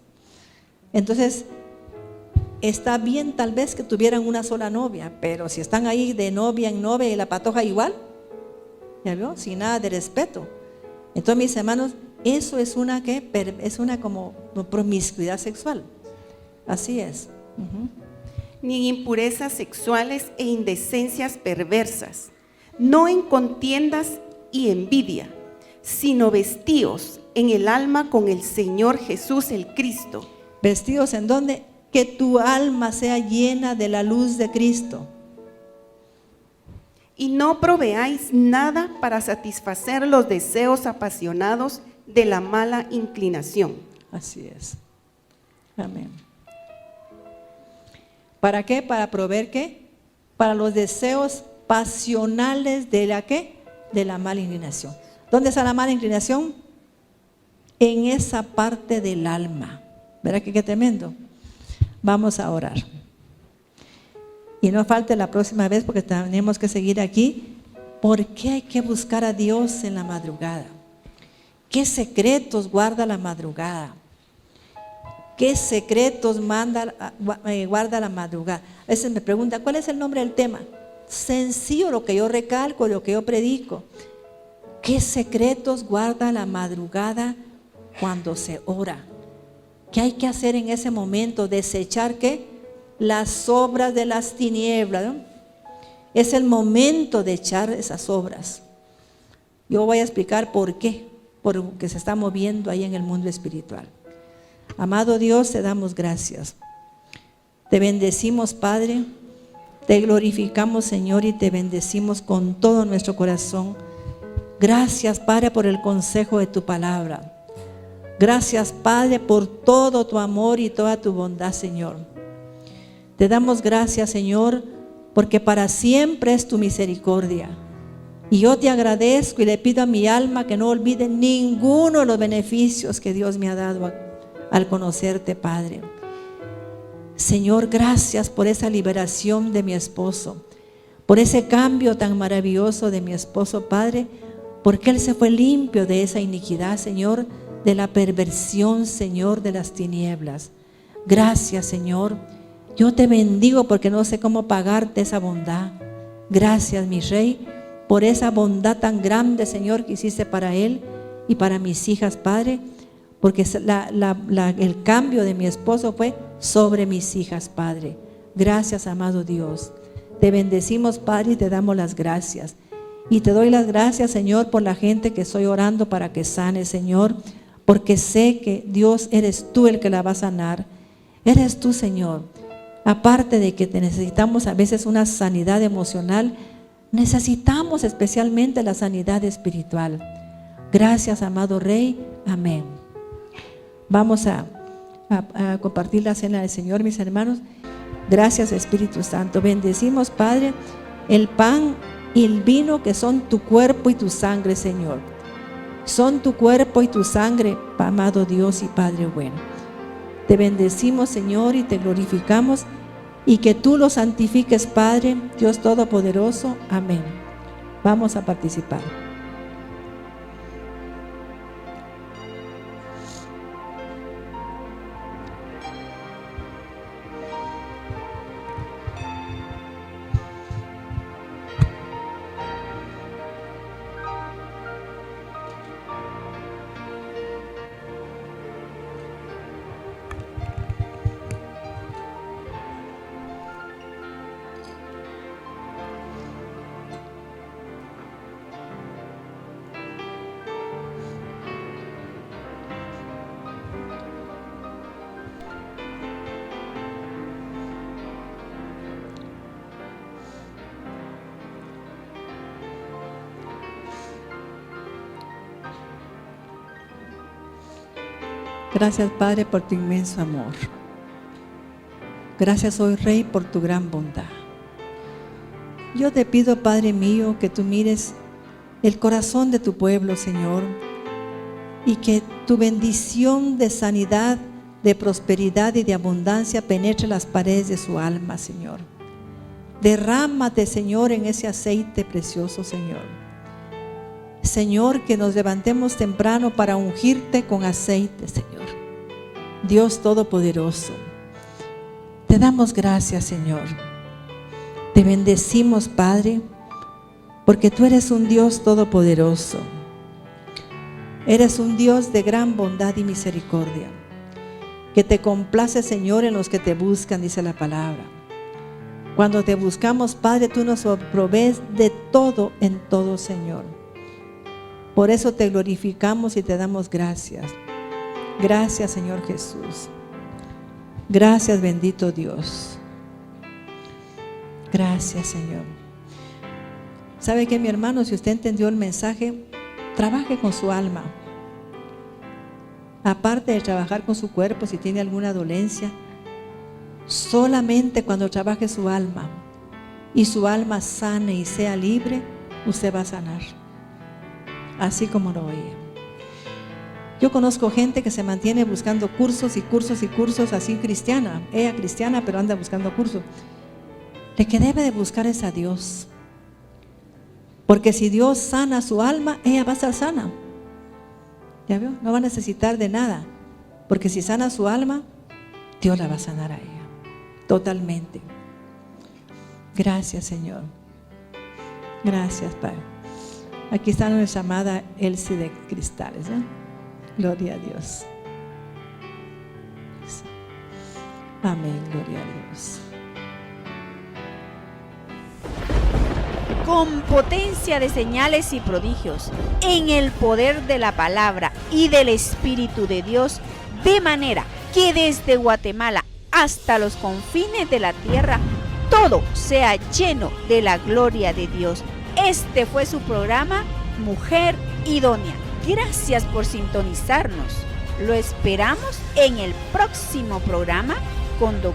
Entonces, está bien tal vez que tuvieran una sola novia, pero si están ahí de novia en novia y la patoja igual, ¿ya vio? Sin nada de respeto. Entonces, mis hermanos, eso es una como promiscuidad sexual. Así es. Ni en impurezas sexuales e indecencias perversas, no en contiendas y envidia, sino vestíos en el alma con el Señor Jesús el Cristo. ¿Vestidos en dónde? Que tu alma sea llena de la luz de Cristo. Y no proveáis nada para satisfacer los deseos apasionados de la mala inclinación. Así es. Amén. ¿Para qué? Para proveer ¿qué? Para los deseos pasionales de la ¿qué? De la mala inclinación. ¿Dónde está la mala inclinación? En esa parte del alma. ¿Verdad que qué tremendo? Vamos a orar. Y no falte la próxima vez porque tenemos que seguir aquí. ¿Por qué hay que buscar a Dios en la madrugada? ¿Qué secretos guarda la madrugada? ¿Qué secretos guarda la madrugada? A veces me preguntan, ¿cuál es el nombre del tema? Sencillo lo que yo recalco, lo que yo predico. ¿Qué secretos guarda la madrugada cuando se ora? ¿Qué hay que hacer en ese momento? Desechar ¿qué? Las obras de las tinieblas, ¿no? Es el momento de echar esas obras. Yo voy a explicar por qué, porque se está moviendo ahí en el mundo espiritual. Amado Dios, te damos gracias. Te bendecimos, Padre. Te glorificamos, Señor, y te bendecimos con todo nuestro corazón. Gracias, Padre, por el consejo de tu palabra. Gracias, Padre, por todo tu amor y toda tu bondad, Señor. Te damos gracias, Señor, porque para siempre es tu misericordia. Y yo te agradezco y le pido a mi alma que no olvide ninguno de los beneficios que Dios me ha dado al conocerte, Padre. Señor, gracias por esa liberación de mi esposo, por ese cambio tan maravilloso de mi esposo, Padre, porque él se fue limpio de esa iniquidad, Señor, de la perversión, Señor, de las tinieblas. Gracias, Señor. Yo te bendigo porque no sé cómo pagarte esa bondad. Gracias, mi Rey, por esa bondad tan grande, Señor, que hiciste para él y para mis hijas, Padre, porque el cambio de mi esposo fue sobre mis hijas, Padre. Gracias, amado Dios. Te bendecimos, Padre, y te damos las gracias. Y te doy las gracias, Señor, por la gente que estoy orando para que sane, Señor, porque sé que Dios eres tú el que la va a sanar. Eres tú, Señor. Aparte de que te necesitamos a veces una sanidad emocional, necesitamos especialmente la sanidad espiritual. Gracias, amado Rey. Amén. Vamos a compartir la cena del Señor, mis hermanos. Gracias, Espíritu Santo. Bendecimos, Padre, el pan y el vino que son tu cuerpo y tu sangre, Señor. Son tu cuerpo y tu sangre, amado Dios y Padre bueno. Te bendecimos, Señor, y te glorificamos, y que tú lo santifiques, Padre, Dios Todopoderoso. Amén. Vamos a participar. Gracias, Padre, por tu inmenso amor. Gracias, hoy Rey, por tu gran bondad. Yo te pido, Padre mío, que tú mires el corazón de tu pueblo, Señor, y que tu bendición de sanidad, de prosperidad y de abundancia penetre las paredes de su alma, Señor. Derrámate, Señor, en ese aceite precioso, Señor. Señor, que nos levantemos temprano para ungirte con aceite, Señor. Dios Todopoderoso, te damos gracias, Señor. Te bendecimos, Padre, porque tú eres un Dios todopoderoso. Eres un Dios de gran bondad y misericordia, que te complace, Señor, en los que te buscan, dice la palabra. Cuando te buscamos, Padre, tú nos provees de todo en todo, Señor. Por eso te glorificamos y te damos gracias. Gracias, Señor Jesús. Gracias, bendito Dios. Gracias, Señor. ¿Sabe qué, mi hermano? Si usted entendió el mensaje, trabaje con su alma. Aparte de trabajar con su cuerpo, si tiene alguna dolencia, solamente cuando trabaje su alma y su alma sane y sea libre, usted va a sanar. Así como lo oye. Yo conozco gente que se mantiene buscando cursos y cursos y cursos, así cristiana. Ella cristiana, pero anda buscando cursos. Lo que debe de buscar es a Dios. Porque si Dios sana su alma, ella va a estar sana. ¿Ya vio? No va a necesitar de nada. Porque si sana su alma, Dios la va a sanar a ella. Totalmente. Gracias, Señor. Gracias, Padre. Aquí está nuestra amada Elsie de Cristales, ¿eh? Gloria a Dios. Amén, gloria a Dios. Con potencia de señales y prodigios, en el poder de la palabra y del Espíritu de Dios, de manera que desde Guatemala hasta los confines de la tierra, todo sea lleno de la gloria de Dios. Este fue su programa, Mujer Idónea. Gracias por sintonizarnos. Lo esperamos en el próximo programa con Dr.